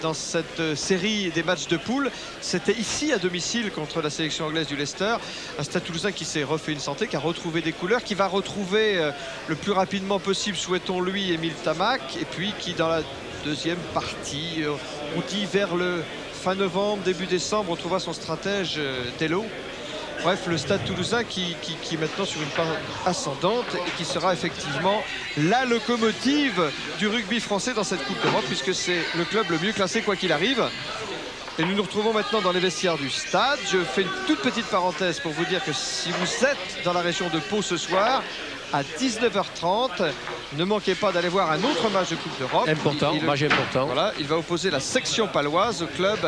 dans cette série des matchs de poule. C'était ici à domicile contre la sélection anglaise du Leicester. Un Stade Toulousain qui s'est refait une santé, qui a retrouvé des couleurs, qui va retrouver le plus rapidement possible, souhaitons-lui, Émile Tamac, et puis qui dans la deuxième partie, on dit vers le fin novembre, début décembre, retrouvera son stratège Dello. Bref, le Stade Toulousain qui est maintenant sur une pente ascendante et qui sera effectivement la locomotive du rugby français dans cette Coupe d'Europe, puisque c'est le club le mieux classé quoi qu'il arrive. Et nous nous retrouvons maintenant dans les vestiaires du stade. Je fais une toute petite parenthèse pour vous dire que si vous êtes dans la région de Pau ce soir, à 19h30, ne manquez pas d'aller voir un autre match de Coupe d'Europe. Important, match important. Voilà, il va opposer la section paloise au club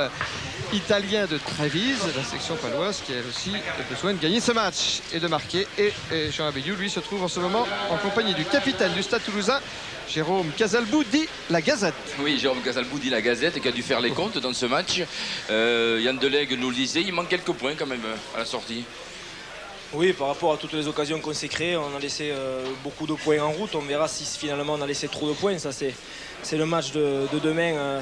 italien de Trévise, la section paloise qui a aussi besoin de gagner ce match et de marquer. Et Jean Abeyou, lui, se trouve en ce moment en compagnie du capitaine du Stade Toulousain, Jérôme Casalbou, dit la Gazette. Oui, Jérôme Casalbou dit la Gazette, qui a dû faire les comptes dans ce match. Yann Delegue nous le disait, il manque quelques points quand même à la sortie. Oui, par rapport à toutes les occasions qu'on s'est créées, on a laissé beaucoup de points en route. On verra si finalement on a laissé trop de points. Ça, c'est le match de demain.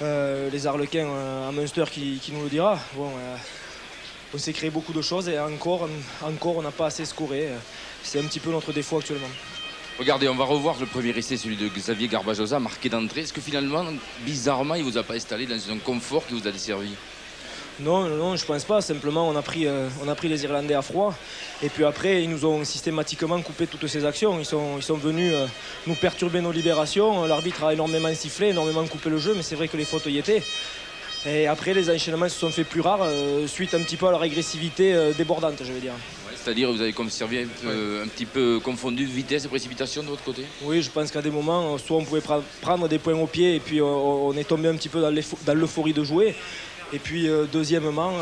Les Arlequins à Munster qui nous le dira. Bon, on s'est créé beaucoup de choses et encore on n'a pas assez scoré. C'est un petit peu notre défaut actuellement. Regardez, on va revoir le premier essai, celui de Xavier Garbajosa, marqué d'entrée. Est-ce que finalement, bizarrement, il ne vous a pas installé dans un confort qui vous a desservi? Non, je pense pas. Simplement, on a pris les Irlandais à froid. Et puis après, ils nous ont systématiquement coupé toutes ces actions. Ils sont venus nous perturber nos libérations. L'arbitre a énormément sifflé, énormément coupé le jeu, mais c'est vrai que les fautes y étaient. Et après, les enchaînements se sont fait plus rares, suite un petit peu à leur agressivité débordante, je veux dire. C'est-à-dire, vous avez conservé un petit peu confondu vitesse et précipitation de votre côté? Oui, je pense qu'à des moments, soit on pouvait prendre des points au pied et puis on est tombé un petit peu dans l'euphorie de jouer. Et puis deuxièmement,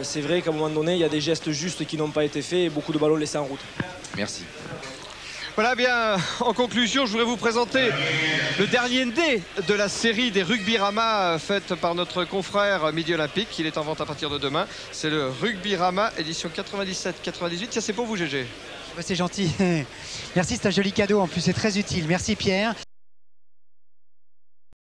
c'est vrai qu'à un moment donné, il y a des gestes justes qui n'ont pas été faits et beaucoup de ballons laissés en route. Merci. Voilà, bien, en conclusion, je voudrais vous présenter le dernier dé de la série des Rugby-Rama faite par notre confrère Midi Olympique. Il est en vente à partir de demain. C'est le Rugby-Rama édition 97-98. Tiens, c'est pour vous, GG. C'est gentil. Merci, c'est un joli cadeau. En plus, c'est très utile. Merci, Pierre.